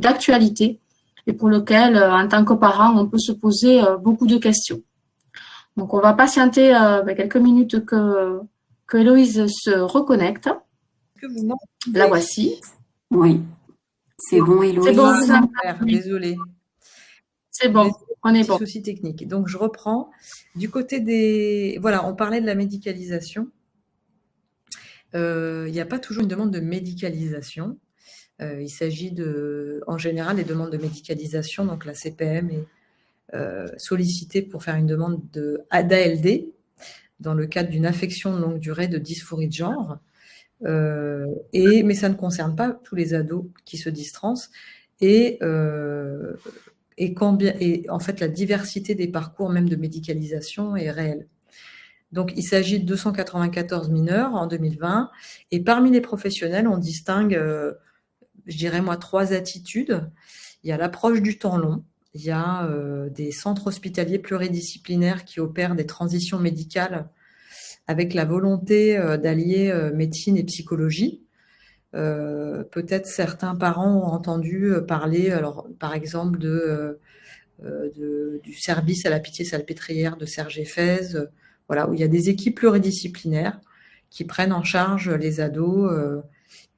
d'actualité et pour lequel, en tant que parent, on peut se poser beaucoup de questions. Donc, on va patienter quelques minutes que Héloïse se reconnecte. La voici. Oui, c'est bon, Héloïse. C'est bon, vous entendez. Désolée. C'est bon, on est bon. Souci technique. Donc, je reprends. Du côté des... Voilà, on parlait de la médicalisation. Il n'y a pas toujours une demande de médicalisation. Il s'agit en général, des demandes de médicalisation. Donc, la CPM est sollicitée pour faire une demande d'ALD dans le cadre d'une affection de longue durée de dysphorie de genre. Mais ça ne concerne pas tous les ados qui se disent trans. Et en fait, la diversité des parcours, même de médicalisation, est réelle. Donc, il s'agit de 294 mineurs en 2020. Et parmi les professionnels, on distingue, je dirais moi, 3 attitudes. Il y a l'approche du temps long. Il y a des centres hospitaliers pluridisciplinaires qui opèrent des transitions médicales avec la volonté d'allier médecine et psychologie. Peut-être certains parents ont entendu parler, alors, par exemple, du service à la Pitié-Salpêtrière de Cergy-Fès, voilà, où il y a des équipes pluridisciplinaires qui prennent en charge les ados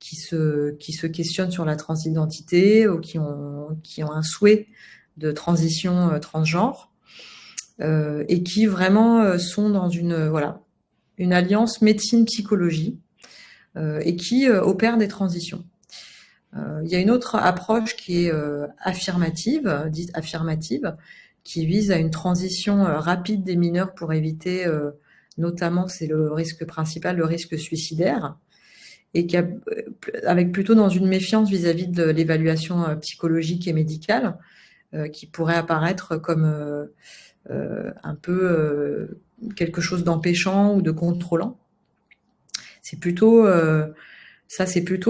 qui se questionnent sur la transidentité ou qui ont un souhait de transition transgenre et qui vraiment sont dans une alliance médecine-psychologie et qui opèrent des transitions. Il y a une autre approche qui est dite affirmative, qui vise à une transition rapide des mineurs pour éviter, notamment, c'est le risque principal, le risque suicidaire, et avec plutôt dans une méfiance vis-à-vis de l'évaluation psychologique et médicale, qui pourrait apparaître comme un peu quelque chose d'empêchant ou de contrôlant. C'est plutôt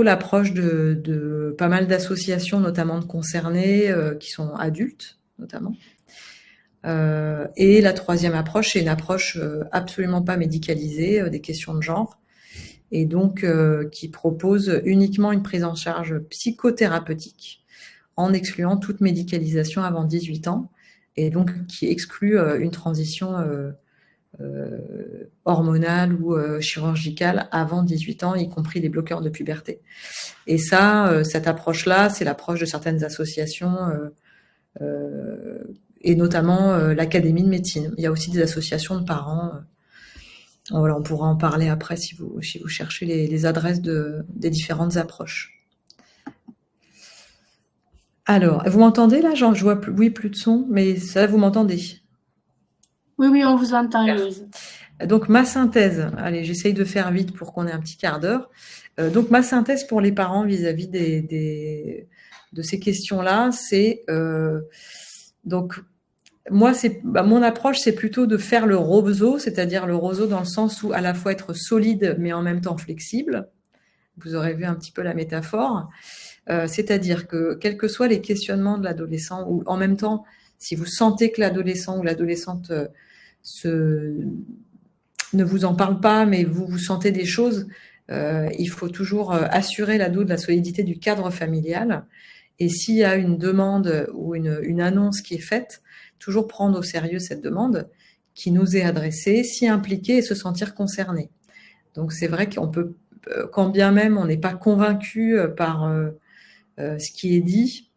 l'approche de pas mal d'associations, notamment de concernés, qui sont adultes, notamment. Et la troisième approche, c'est une approche absolument pas médicalisée des questions de genre, et donc qui propose uniquement une prise en charge psychothérapeutique en excluant toute médicalisation avant 18 ans, et donc qui exclut une transition hormonale ou chirurgicale avant 18 ans, y compris les bloqueurs de puberté. Et ça, cette approche-là, c'est l'approche de certaines associations et notamment l'Académie de médecine. Il y a aussi des associations de parents. Voilà, on pourra en parler après si vous cherchez les adresses des différentes approches. Alors, vous m'entendez là? Je vois plus de son, mais ça, vous m'entendez? Oui, on vous entend, Héloïse. Donc, ma synthèse, allez, j'essaye de faire vite pour qu'on ait un petit quart d'heure. Donc, ma synthèse pour les parents vis-à-vis de ces questions-là, c'est donc moi, mon approche, c'est plutôt de faire le roseau, c'est-à-dire le roseau dans le sens où à la fois être solide, mais en même temps flexible. Vous aurez vu un petit peu la métaphore. C'est-à-dire que quels que soient les questionnements de l'adolescent, ou en même temps, si vous sentez que l'adolescent ou l'adolescente ne vous en parle pas, mais vous sentez des choses, il faut toujours assurer l'ado de la solidité du cadre familial. Et s'il y a une demande ou une annonce qui est faite, toujours prendre au sérieux cette demande qui nous est adressée, s'y impliquer et se sentir concerné. Donc c'est vrai qu'on peut, quand bien même on n'est pas convaincu par ce qui est dit,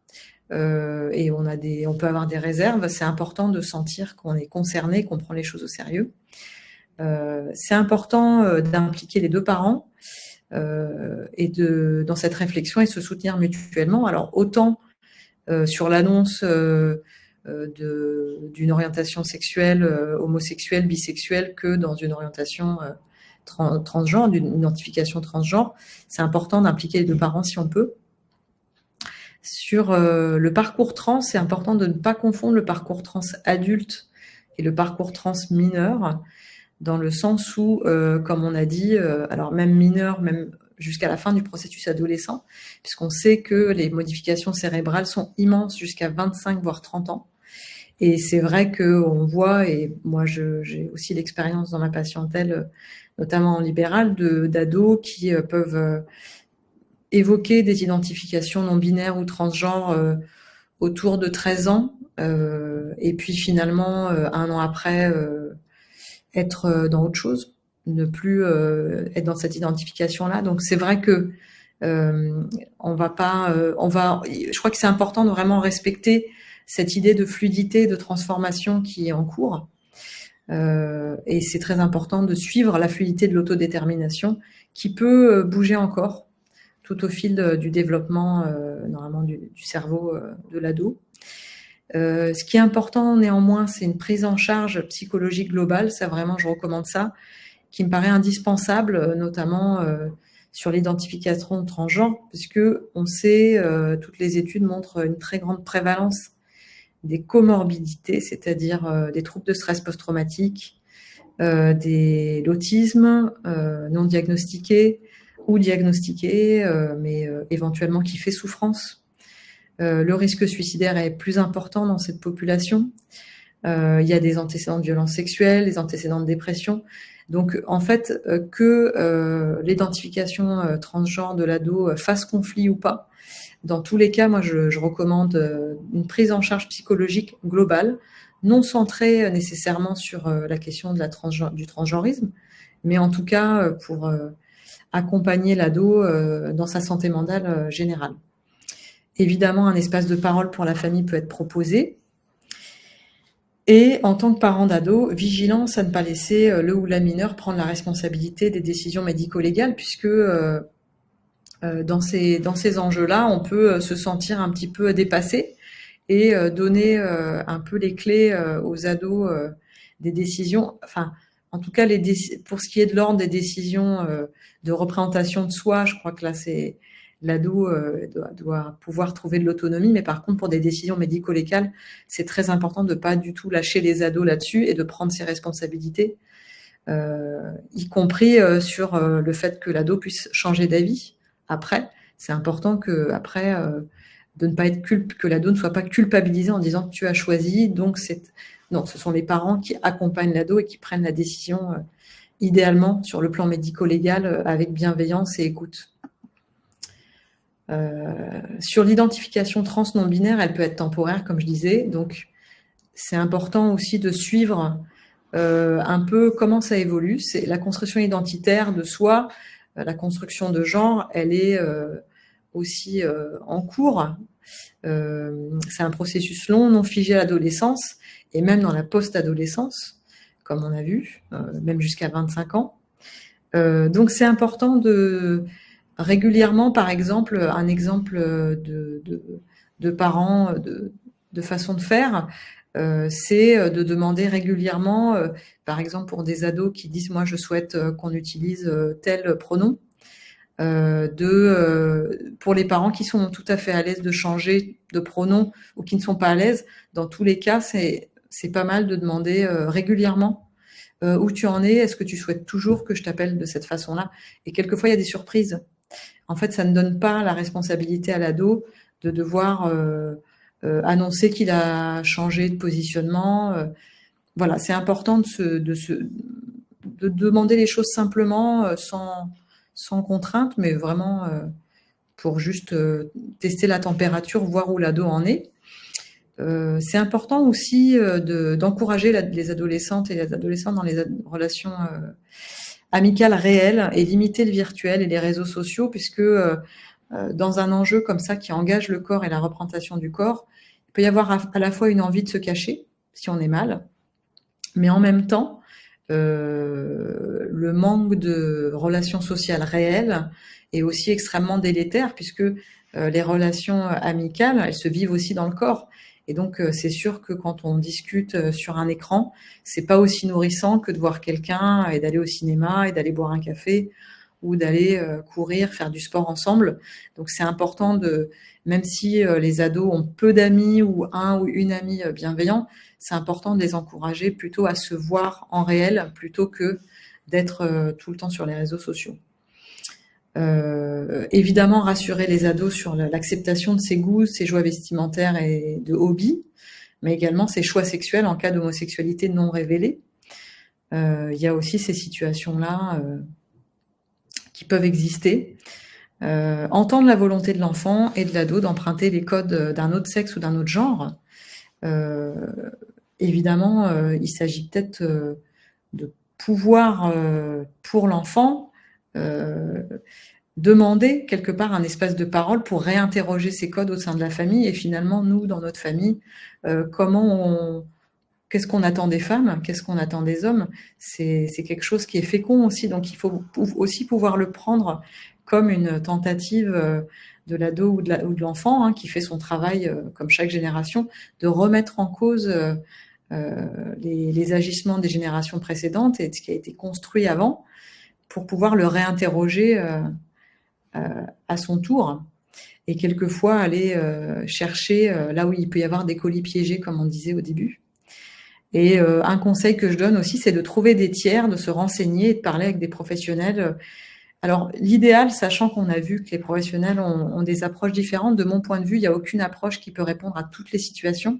et on peut avoir des réserves, c'est important de sentir qu'on est concerné, qu'on prend les choses au sérieux. C'est important d'impliquer les deux parents et dans cette réflexion et se soutenir mutuellement. Alors autant sur l'annonce d'une orientation sexuelle, homosexuelle, bisexuelle, que dans une orientation transgenre, d'une identification transgenre, c'est important d'impliquer les deux parents si on peut. Sur le parcours trans, c'est important de ne pas confondre le parcours trans adulte et le parcours trans mineur, dans le sens où, comme on a dit, alors même mineur, même jusqu'à la fin du processus adolescent, puisqu'on sait que les modifications cérébrales sont immenses jusqu'à 25 voire 30 ans. Et c'est vrai qu'on voit, et moi j'ai aussi l'expérience dans ma patientèle, notamment en libéral, d'ados qui peuvent évoquer des identifications non binaires ou transgenres autour de 13 ans, et puis finalement, un an après, être dans autre chose, ne plus être dans cette identification-là. Donc c'est vrai que on va pas, je crois que c'est important de vraiment respecter cette idée de fluidité, de transformation qui est en cours. Et c'est très important de suivre la fluidité de l'autodétermination qui peut bouger encore tout au fil du développement normalement du cerveau de l'ado. Ce qui est important néanmoins, c'est une prise en charge psychologique globale. Ça vraiment, je recommande ça, qui me paraît indispensable, notamment sur l'identification de transgenre, puisque on sait, toutes les études montrent une très grande prévalence des comorbidités, c'est-à-dire des troubles de stress post-traumatique, de l'autisme non diagnostiqué ou diagnostiqué, mais éventuellement qui fait souffrance. Le risque suicidaire est plus important dans cette population. Il y a des antécédents de violences sexuelles, des antécédents de dépression. Donc, en fait, que l'identification transgenre de l'ado fasse conflit ou pas, dans tous les cas, moi, je recommande une prise en charge psychologique globale, non centrée nécessairement sur la question de du transgenrisme, mais en tout cas pour accompagner l'ado dans sa santé mentale générale. Évidemment, un espace de parole pour la famille peut être proposé. Et en tant que parent d'ado, vigilance à ne pas laisser le ou la mineure prendre la responsabilité des décisions médico-légales, puisque dans ces enjeux-là, on peut se sentir un petit peu dépassé et donner un peu les clés aux ados des décisions, enfin, en tout cas, pour ce qui est de l'ordre des décisions de représentation de soi, je crois que là, c'est l'ado doit pouvoir trouver de l'autonomie, mais par contre, pour des décisions médico-légales, c'est très important de pas du tout lâcher les ados là-dessus et de prendre ses responsabilités, y compris sur le fait que l'ado puisse changer d'avis. Après, c'est important que après de ne pas être que l'ado ne soit pas culpabilisé en disant que tu as choisi. Donc non, ce sont les parents qui accompagnent l'ado et qui prennent la décision idéalement sur le plan médico-légal avec bienveillance et écoute. Sur l'identification trans non binaire, elle peut être temporaire, comme je disais. Donc c'est important aussi de suivre un peu comment ça évolue. C'est la construction identitaire de soi. La construction de genre, elle est aussi en cours. C'est un processus long, non figé à l'adolescence, et même dans la post-adolescence, comme on a vu, même jusqu'à 25 ans. Donc c'est important de régulièrement, par exemple, un exemple de parents, de façon de faire, c'est de demander régulièrement, par exemple pour des ados qui disent « moi je souhaite qu'on utilise tel pronom », pour les parents qui sont tout à fait à l'aise de changer de pronom ou qui ne sont pas à l'aise, dans tous les cas, c'est pas mal de demander régulièrement où tu en es, est-ce que tu souhaites toujours que je t'appelle de cette façon-là? Et quelquefois, il y a des surprises. En fait, ça ne donne pas la responsabilité à l'ado de devoir annoncer qu'il a changé de positionnement. Voilà, c'est important de demander les choses simplement, sans contrainte, mais vraiment pour juste tester la température, voir où l'ado en est. C'est important aussi d'encourager les adolescentes et les adolescents dans les relations amicales réelles et limiter le virtuel et les réseaux sociaux, puisque dans un enjeu comme ça qui engage le corps et la représentation du corps, il peut y avoir à la fois une envie de se cacher si on est mal, mais en même temps, le manque de relations sociales réelles est aussi extrêmement délétère, puisque les relations amicales, elles se vivent aussi dans le corps. Et donc, c'est sûr que quand on discute sur un écran, c'est pas aussi nourrissant que de voir quelqu'un et d'aller au cinéma et d'aller boire un café ou d'aller courir, faire du sport ensemble. Donc c'est important même si les ados ont peu d'amis ou un ou une amie bienveillant, c'est important de les encourager plutôt à se voir en réel plutôt que d'être tout le temps sur les réseaux sociaux. Évidemment, rassurer les ados sur l'acceptation de ses goûts, ses choix vestimentaires et de hobbies, mais également ses choix sexuels en cas d'homosexualité non révélée. Il y a aussi ces situations-là qui peuvent exister. Entendre la volonté de l'enfant et de l'ado d'emprunter les codes d'un autre sexe ou d'un autre genre. Évidemment, il s'agit peut-être de pouvoir, pour l'enfant, demander quelque part un espace de parole pour réinterroger ces codes au sein de la famille. Et finalement, nous, dans notre famille, qu'est-ce qu'on attend des femmes? Qu'est-ce qu'on attend des hommes? C'est quelque chose qui est fécond aussi, donc il faut aussi pouvoir le prendre comme une tentative de l'ado ou de l'enfant qui fait son travail, comme chaque génération, de remettre en cause les agissements des générations précédentes et de ce qui a été construit avant, pour pouvoir le réinterroger à son tour, et quelquefois aller chercher là où il peut y avoir des colis piégés, comme on disait au début. Et un conseil que je donne aussi, c'est de trouver des tiers, de se renseigner et de parler avec des professionnels. Alors, l'idéal, sachant qu'on a vu que les professionnels ont des approches différentes, de mon point de vue, il n'y a aucune approche qui peut répondre à toutes les situations.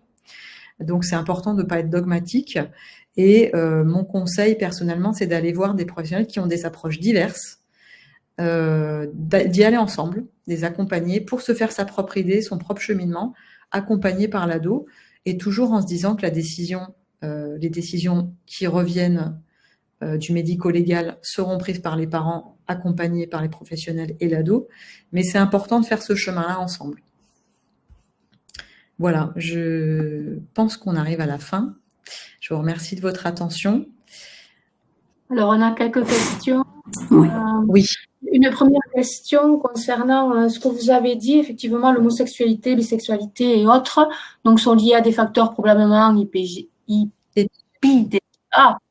Donc, c'est important de ne pas être dogmatique. Et mon conseil, personnellement, c'est d'aller voir des professionnels qui ont des approches diverses, d'y aller ensemble, les accompagner pour se faire sa propre idée, son propre cheminement, accompagné par l'ado, et toujours en se disant que les décisions qui reviennent du médico-légal seront prises par les parents, accompagnés par les professionnels et l'ado, mais c'est important de faire ce chemin-là ensemble. Voilà, je pense qu'on arrive à la fin. Je vous remercie de votre attention. Alors, on a quelques questions. Oui. Une première question concernant ce que vous avez dit. Effectivement, l'homosexualité, bisexualité et autres donc, sont liés à des facteurs probablement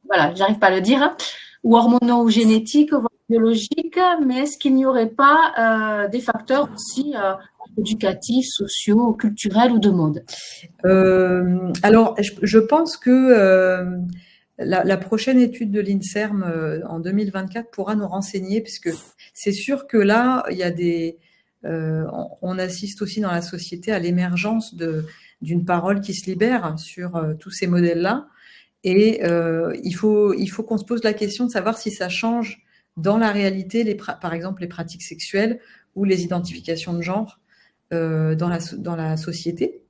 voilà, j'arrive pas à le dire, ou hormonaux ou génétiques, voire biologiques, mais est-ce qu'il n'y aurait pas des facteurs aussi éducatifs, sociaux, culturels ou de mode? Alors, je pense que la prochaine étude de l'INSERM en 2024 pourra nous renseigner, puisque c'est sûr que là, il y a on assiste aussi dans la société à l'émergence d'une parole qui se libère sur tous ces modèles-là. Et il faut qu'on se pose la question de savoir si ça change dans la réalité, par exemple, les pratiques sexuelles ou les identifications de genre dans la société.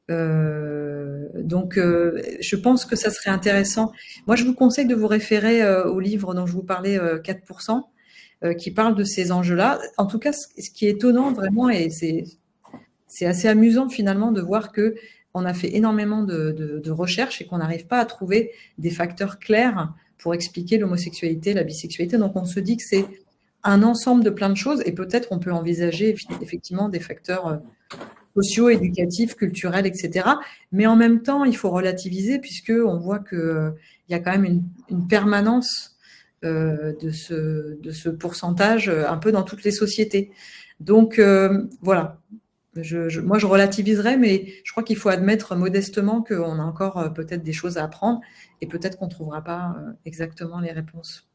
Donc, je pense que ça serait intéressant. Moi, je vous conseille de vous référer au livre dont je vous parlais, 4%, qui parle de ces enjeux-là. En tout cas, ce qui est étonnant vraiment, et c'est assez amusant finalement de voir que on a fait énormément de recherches et qu'on n'arrive pas à trouver des facteurs clairs pour expliquer l'homosexualité, la bisexualité. Donc, on se dit que c'est un ensemble de plein de choses, et peut-être on peut envisager effectivement des facteurs sociaux, éducatifs, culturels, etc. Mais en même temps, il faut relativiser, puisqu'on voit qu'il y a quand même une permanence de ce pourcentage un peu dans toutes les sociétés. Donc, voilà. Moi, je relativiserais, mais je crois qu'il faut admettre modestement qu'on a encore peut-être des choses à apprendre, et peut-être qu'on ne trouvera pas exactement les réponses.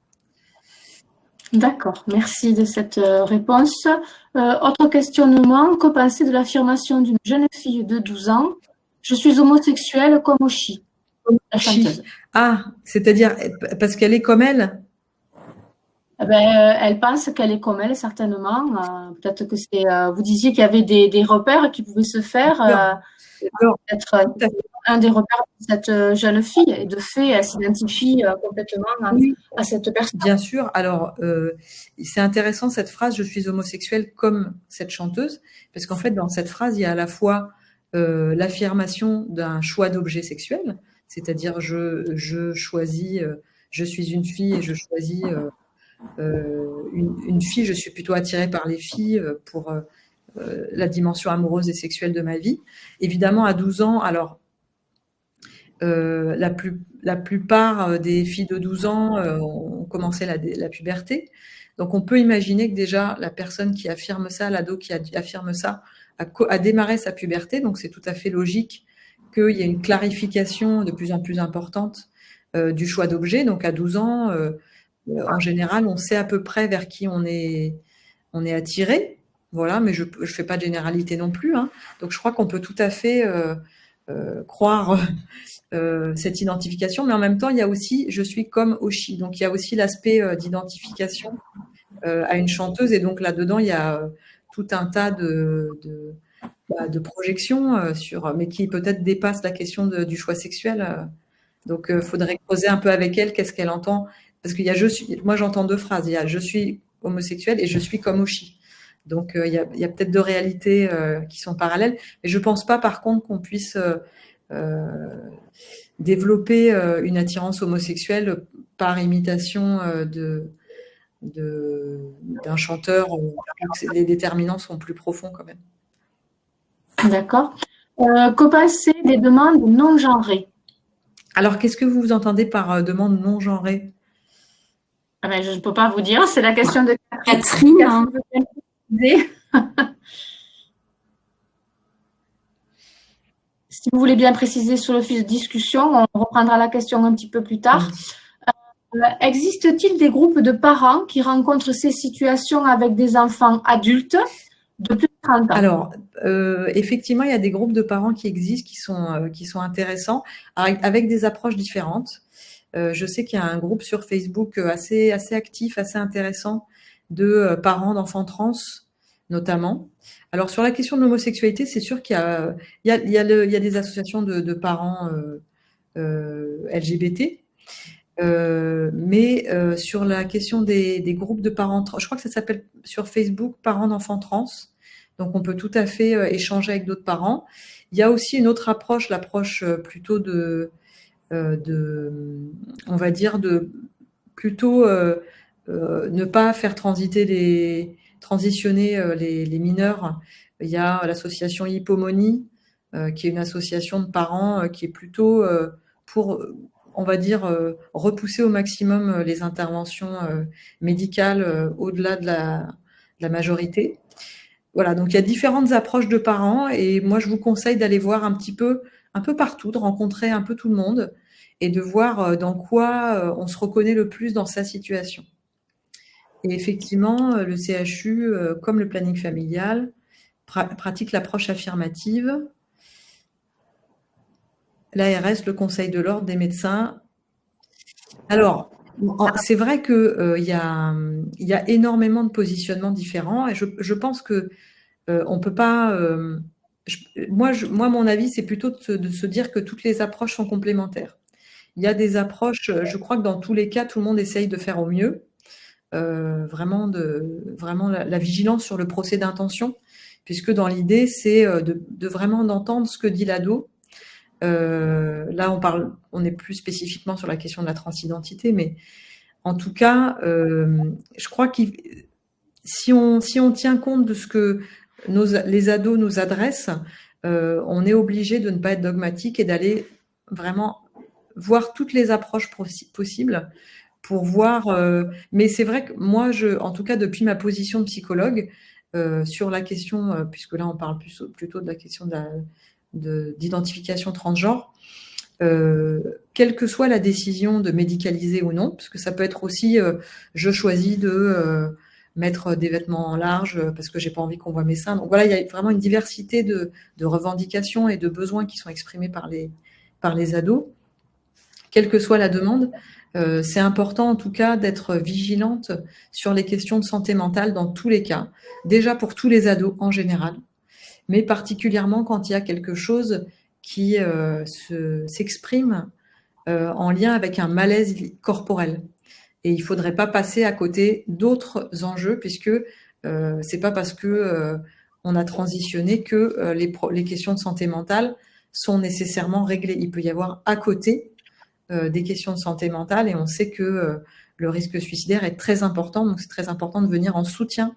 D'accord, merci de cette réponse. Autre questionnement, que penser de l'affirmation d'une jeune fille de 12 ans? Je suis homosexuelle comme Oshi, la chanteuse. Ah, c'est-à-dire parce qu'elle est comme elle? Elle pense qu'elle est comme elle, certainement. Peut-être que c'est. Vous disiez qu'il y avait des repères qui pouvaient se faire. Peut-être un des repères de cette jeune fille. Et de fait, elle s'identifie complètement à cette personne. Bien sûr. Alors, c'est intéressant cette phrase « je suis homosexuelle comme cette chanteuse », parce qu'en fait, dans cette phrase, il y a à la fois l'affirmation d'un choix d'objet sexuel, c'est-à-dire je choisis, je suis une fille et je choisis une fille, je suis plutôt attirée par les filles pour la dimension amoureuse et sexuelle de ma vie. Évidemment, à 12 ans, alors la plupart des filles de 12 ans ont commencé la puberté. Donc on peut imaginer que déjà la personne qui affirme ça, l'ado qui affirme ça, a démarré sa puberté. Donc c'est tout à fait logique qu'il y ait une clarification de plus en plus importante du choix d'objet. Donc à 12 ans, en général, on sait à peu près vers qui on est attiré. Voilà, mais je fais pas de généralité non plus, hein. Donc je crois qu'on peut tout à fait croire cette identification, mais en même temps, il y a aussi je suis comme Oshi. Donc il y a aussi l'aspect d'identification à une chanteuse, et donc là-dedans, il y a tout un tas de projections mais qui peut-être dépassent la question du choix sexuel. Donc faudrait creuser un peu avec elle, qu'est-ce qu'elle entend, parce qu'il y a moi j'entends deux phrases, il y a je suis homosexuelle et je suis comme Oshi. Donc il y a peut-être deux réalités qui sont parallèles, mais je pense pas par contre qu'on puisse développer une attirance homosexuelle par imitation d'un chanteur. Les déterminants sont plus profonds quand même. D'accord. Que penser des demandes non genrées? Alors, qu'est-ce que vous entendez par demande non genrée? Ah ben, je ne peux pas vous dire, c'est la question de Catherine, hein. Si vous voulez bien préciser sur le fil de discussion, on reprendra la question un petit peu plus tard. Existe-t-il des groupes de parents qui rencontrent ces situations avec des enfants adultes de plus de 30 ans? Alors, effectivement, il y a des groupes de parents qui existent, qui sont intéressants, avec des approches différentes. Je sais qu'il y a un groupe sur Facebook assez actif, assez intéressant, de parents d'enfants trans, notamment. Alors, sur la question de l'homosexualité, c'est sûr qu'il y a des associations de parents LGBT. Mais sur la question des groupes de parents trans, je crois que ça s'appelle sur Facebook parents d'enfants trans. Donc on peut tout à fait échanger avec d'autres parents. Il y a aussi une autre approche, l'approche plutôt on va dire plutôt ne pas faire transitionner les mineurs. Il y a l'association Hippomonie, qui est une association de parents qui est plutôt pour, on va dire, repousser au maximum les interventions médicales au-delà de la majorité. Voilà, donc il y a différentes approches de parents, et moi je vous conseille d'aller voir un peu partout, de rencontrer un peu tout le monde et de voir dans quoi on se reconnaît le plus dans sa situation. Et effectivement, le CHU, comme le planning familial, pratique l'approche affirmative. L'ARS, le Conseil de l'ordre des médecins. Alors, c'est vrai qu'il y a énormément de positionnements différents, et je pense que on peut pas. Moi, mon avis, c'est plutôt de se dire que toutes les approches sont complémentaires. Il y a des approches, je crois que dans tous les cas, tout le monde essaye de faire au mieux. Vraiment la vigilance sur le procès d'intention, puisque dans l'idée, c'est de vraiment d'entendre ce que dit l'ado. Là, on est plus spécifiquement sur la question de la transidentité, mais en tout cas, je crois que si on tient compte de ce que les ados nous adressent, on est obligé de ne pas être dogmatique et d'aller vraiment voir toutes les approches possibles pour voir. Mais c'est vrai que moi, en tout cas, depuis ma position de psychologue, sur la question, puisque là, on parle plutôt de la question d'identification transgenre, quelle que soit la décision de médicaliser ou non, parce que ça peut être aussi, je choisis de mettre des vêtements larges parce que j'ai pas envie qu'on voit mes seins. Donc voilà, il y a vraiment une diversité de revendications et de besoins qui sont exprimés par les ados. Quelle que soit la demande, c'est important en tout cas d'être vigilante sur les questions de santé mentale dans tous les cas, déjà pour tous les ados en général, mais particulièrement quand il y a quelque chose qui s'exprime en lien avec un malaise corporel. Et il ne faudrait pas passer à côté d'autres enjeux, puisque c'est pas parce que on a transitionné que les questions de santé mentale sont nécessairement réglées. Il peut y avoir à côté des questions de santé mentale, et on sait que le risque suicidaire est très important, donc c'est très important de venir en soutien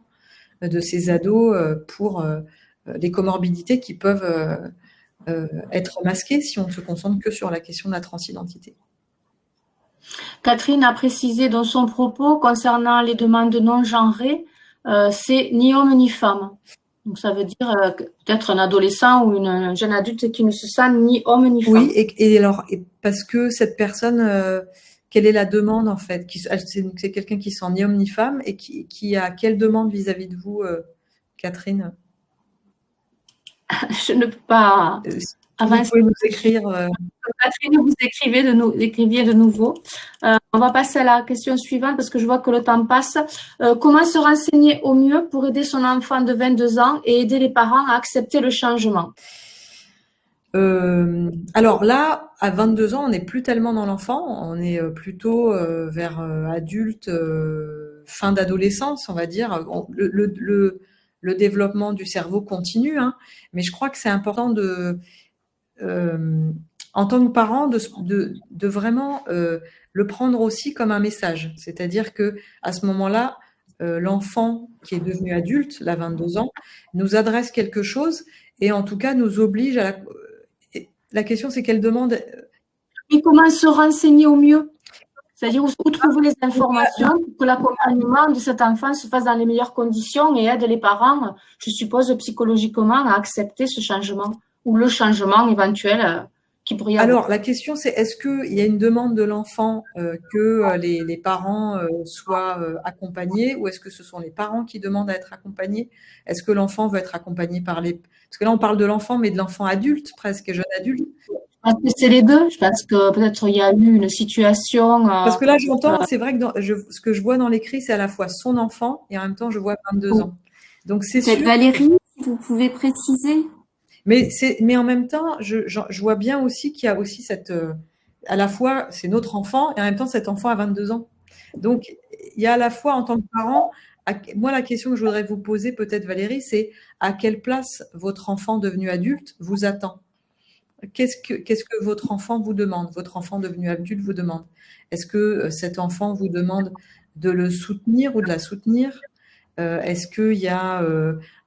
de ces ados pour les comorbidités qui peuvent être masqué si on ne se concentre que sur la question de la transidentité. Catherine a précisé dans son propos concernant les demandes non genrées, c'est ni homme ni femme. Donc ça veut dire peut-être un adolescent ou un jeune adulte qui ne se sent ni homme ni femme. Oui, et alors, parce que cette personne, quelle est la demande en fait? C'est quelqu'un qui sent ni homme ni femme et qui a quelle demande vis-à-vis de vous, Catherine? Je ne peux pas Si vous avancer. pouvez nous écrire. Catherine, vous écriviez de nouveau. On va passer à la question suivante parce que je vois que le temps passe. Comment se renseigner au mieux pour aider son enfant de 22 ans et aider les parents à accepter le changement? Alors là, à 22 ans, on n'est plus tellement dans l'enfant, on est plutôt vers adulte, fin d'adolescence, on va dire. Le développement du cerveau continue, hein, mais je crois que c'est important en tant que parent, de vraiment le prendre aussi comme un message. C'est-à-dire que à ce moment-là, l'enfant qui est devenu adulte, là 22 ans, nous adresse quelque chose et en tout cas nous oblige à la question, c'est qu'elle demande. Et comment se renseigner au mieux? C'est-à-dire où trouver les informations pour que l'accompagnement de cet enfant se fasse dans les meilleures conditions et aide les parents, je suppose, psychologiquement à accepter ce changement ou le changement éventuel qui pourrait y avoir. Alors, la question, c'est est-ce qu'il y a une demande de l'enfant que les parents soient accompagnés ou est-ce que ce sont les parents qui demandent à être accompagnés? Est-ce que l'enfant veut être accompagné par les... Parce que là, on parle de l'enfant, mais de l'enfant adulte, presque jeune adulte. Je pense que c'est les deux. Je pense que peut-être il y a eu une situation. Parce que là, j'entends, c'est vrai que ce que je vois dans l'écrit, c'est à la fois son enfant et en même temps, je vois 22 ans. Donc, c'est sûr. Peut-être Valérie, si vous pouvez préciser. Mais en même temps, je vois bien aussi qu'il y a aussi cette, à la fois, c'est notre enfant et en même temps, cet enfant a 22 ans. Donc, il y a à la fois en tant que parent, moi, la question que je voudrais vous poser peut-être, Valérie, c'est à quelle place votre enfant devenu adulte vous attend? Qu'est-ce que votre enfant vous demande? Votre enfant devenu adulte vous demande? Est-ce que cet enfant vous demande de le soutenir ou de la soutenir? Est-ce qu'il y a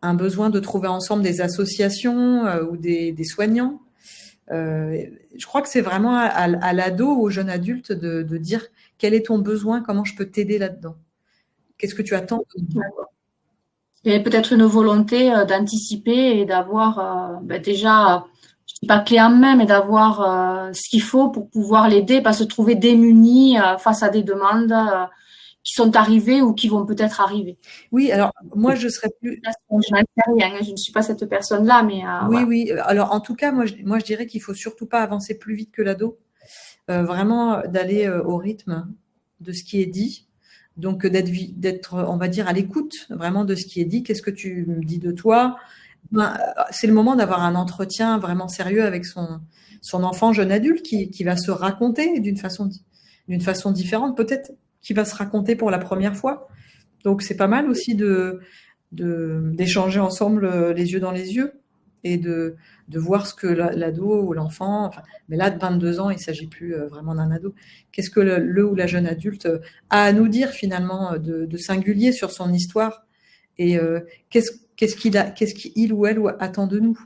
un besoin de trouver ensemble des associations ou des soignants? Je crois que c'est vraiment à l'ado ou au jeune adulte de dire quel est ton besoin, comment je peux t'aider là-dedans? Qu'est-ce que tu attends? Il y a peut-être une volonté d'anticiper et d'avoir déjà, je ne dis pas clé en main, mais d'avoir ce qu'il faut pour pouvoir l'aider, pas se trouver démuni face à des demandes qui sont arrivées ou qui vont peut-être arriver. Oui, alors moi je serais plus. Je n'en sais rien, je ne suis pas cette personne-là, mais Oui, voilà. oui. Alors en tout cas, moi je dirais qu'il faut surtout pas avancer plus vite que l'ado. Vraiment d'aller au rythme de ce qui est dit. Donc d'être, on va dire, à l'écoute vraiment de ce qui est dit. Qu'est-ce que tu me dis de toi? C'est le moment d'avoir un entretien vraiment sérieux avec son enfant jeune adulte qui va se raconter d'une façon différente, peut-être qui va se raconter pour la première fois. Donc c'est pas mal aussi d'échanger ensemble les yeux dans les yeux et de voir ce que l'ado ou l'enfant, enfin, mais là de 22 ans, il ne s'agit plus vraiment d'un ado. Qu'est-ce que le ou la jeune adulte a à nous dire finalement de singulier sur son histoire et qu'est-ce qu'il ou elle attend de nous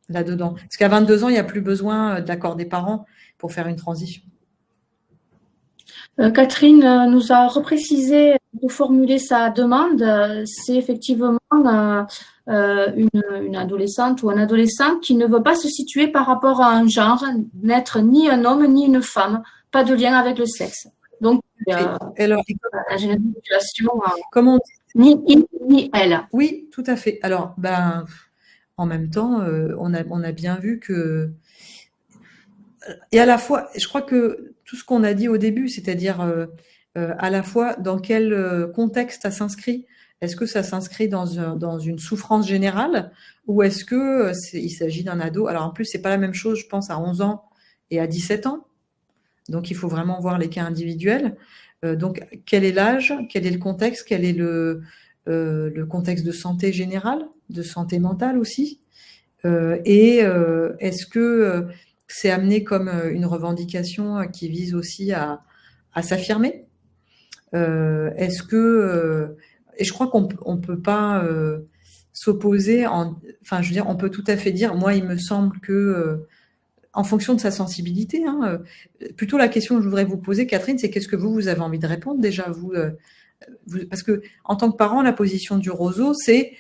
là-dedans? Parce qu'à 22 ans, il n'y a plus besoin de l'accord des parents pour faire une transition. Catherine nous a reprécisé pour formuler sa demande. C'est effectivement une adolescente ou un adolescent qui ne veut pas se situer par rapport à un genre, n'être ni un homme ni une femme, pas de lien avec le sexe. Donc, alors, j'ai une situation comment ni il ni elle. Oui, tout à fait. Alors, en même temps, on a bien vu que... Et à la fois, je crois que tout ce qu'on a dit au début, c'est-à-dire à la fois dans quel contexte ça s'inscrit, est-ce que ça s'inscrit dans une souffrance générale ou est-ce que il s'agit d'un ado? Alors en plus, c'est pas la même chose, je pense, à 11 ans et à 17 ans. Donc il faut vraiment voir les cas individuels. Donc quel est l'âge? Quel est le contexte? Quel est le contexte de santé générale, de santé mentale aussi? Et est-ce que c'est amené comme une revendication qui vise aussi à s'affirmer? Est-ce que et je crois qu'on peut pas s'opposer. Enfin, je veux dire, on peut tout à fait dire, moi, il me semble que, en fonction de sa sensibilité, hein, plutôt la question que je voudrais vous poser, Catherine, c'est qu'est-ce que vous avez envie de répondre déjà, parce que en tant que parent, la position du roseau, c'est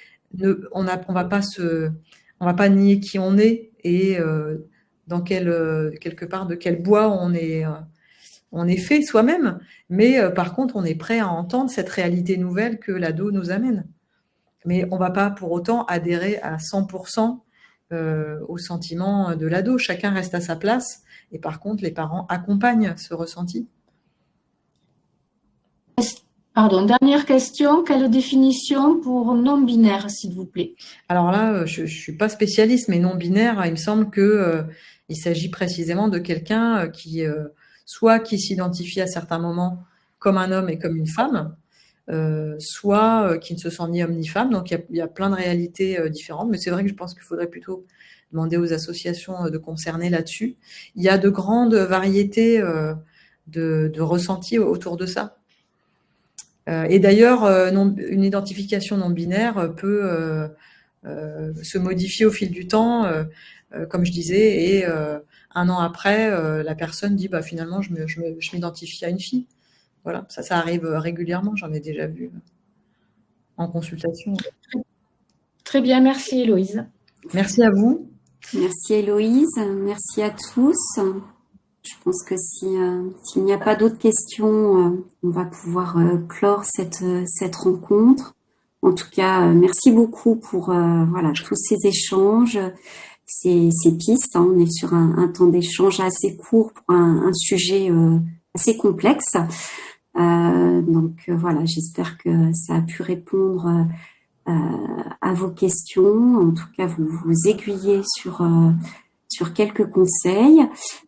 on va pas nier qui on est et quelque part de quel bois on est fait soi-même, mais par contre, on est prêt à entendre cette réalité nouvelle que l'ado nous amène. Mais on ne va pas pour autant adhérer à 100% au sentiment de l'ado. Chacun reste à sa place et par contre, les parents accompagnent ce ressenti. Pardon, dernière question. Quelle définition pour non-binaire, s'il vous plaît? Alors là, je ne suis pas spécialiste, mais non-binaire, il me semble qu'il s'agit précisément de quelqu'un soit qui s'identifie à certains moments comme un homme et comme une femme, soit qui ne se sent ni homme ni femme. Donc il y a plein de réalités différentes, mais c'est vrai que je pense qu'il faudrait plutôt demander aux associations de concerner là-dessus. Il y a de grandes variétés de ressentis autour de ça. Et d'ailleurs, une identification non binaire peut se modifier au fil du temps, comme je disais, et un an après, la personne dit finalement je m'identifie à une fille. Voilà, ça arrive régulièrement, j'en ai déjà vu en consultation. Très bien, merci Héloïse. Merci à vous. Merci Héloïse, merci à tous. Je pense que s'il n'y a pas d'autres questions, on va pouvoir clore cette rencontre. En tout cas, merci beaucoup pour tous ces échanges, ces pistes. On est sur un temps d'échange assez court pour un sujet assez complexe. Donc voilà, j'espère que ça a pu répondre à vos questions. En tout cas, vous aiguiller sur quelques conseils.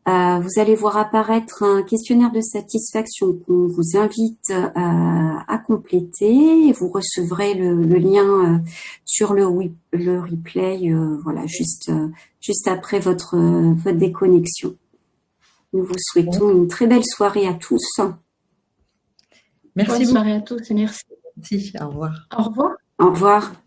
Vous allez voir apparaître un questionnaire de satisfaction qu'on vous invite à compléter. Vous recevrez le lien sur le replay, juste après votre déconnexion. Nous vous souhaitons une très belle soirée à tous. Merci. Bonne soirée à tous et merci. Merci, au revoir. Au revoir. Au revoir.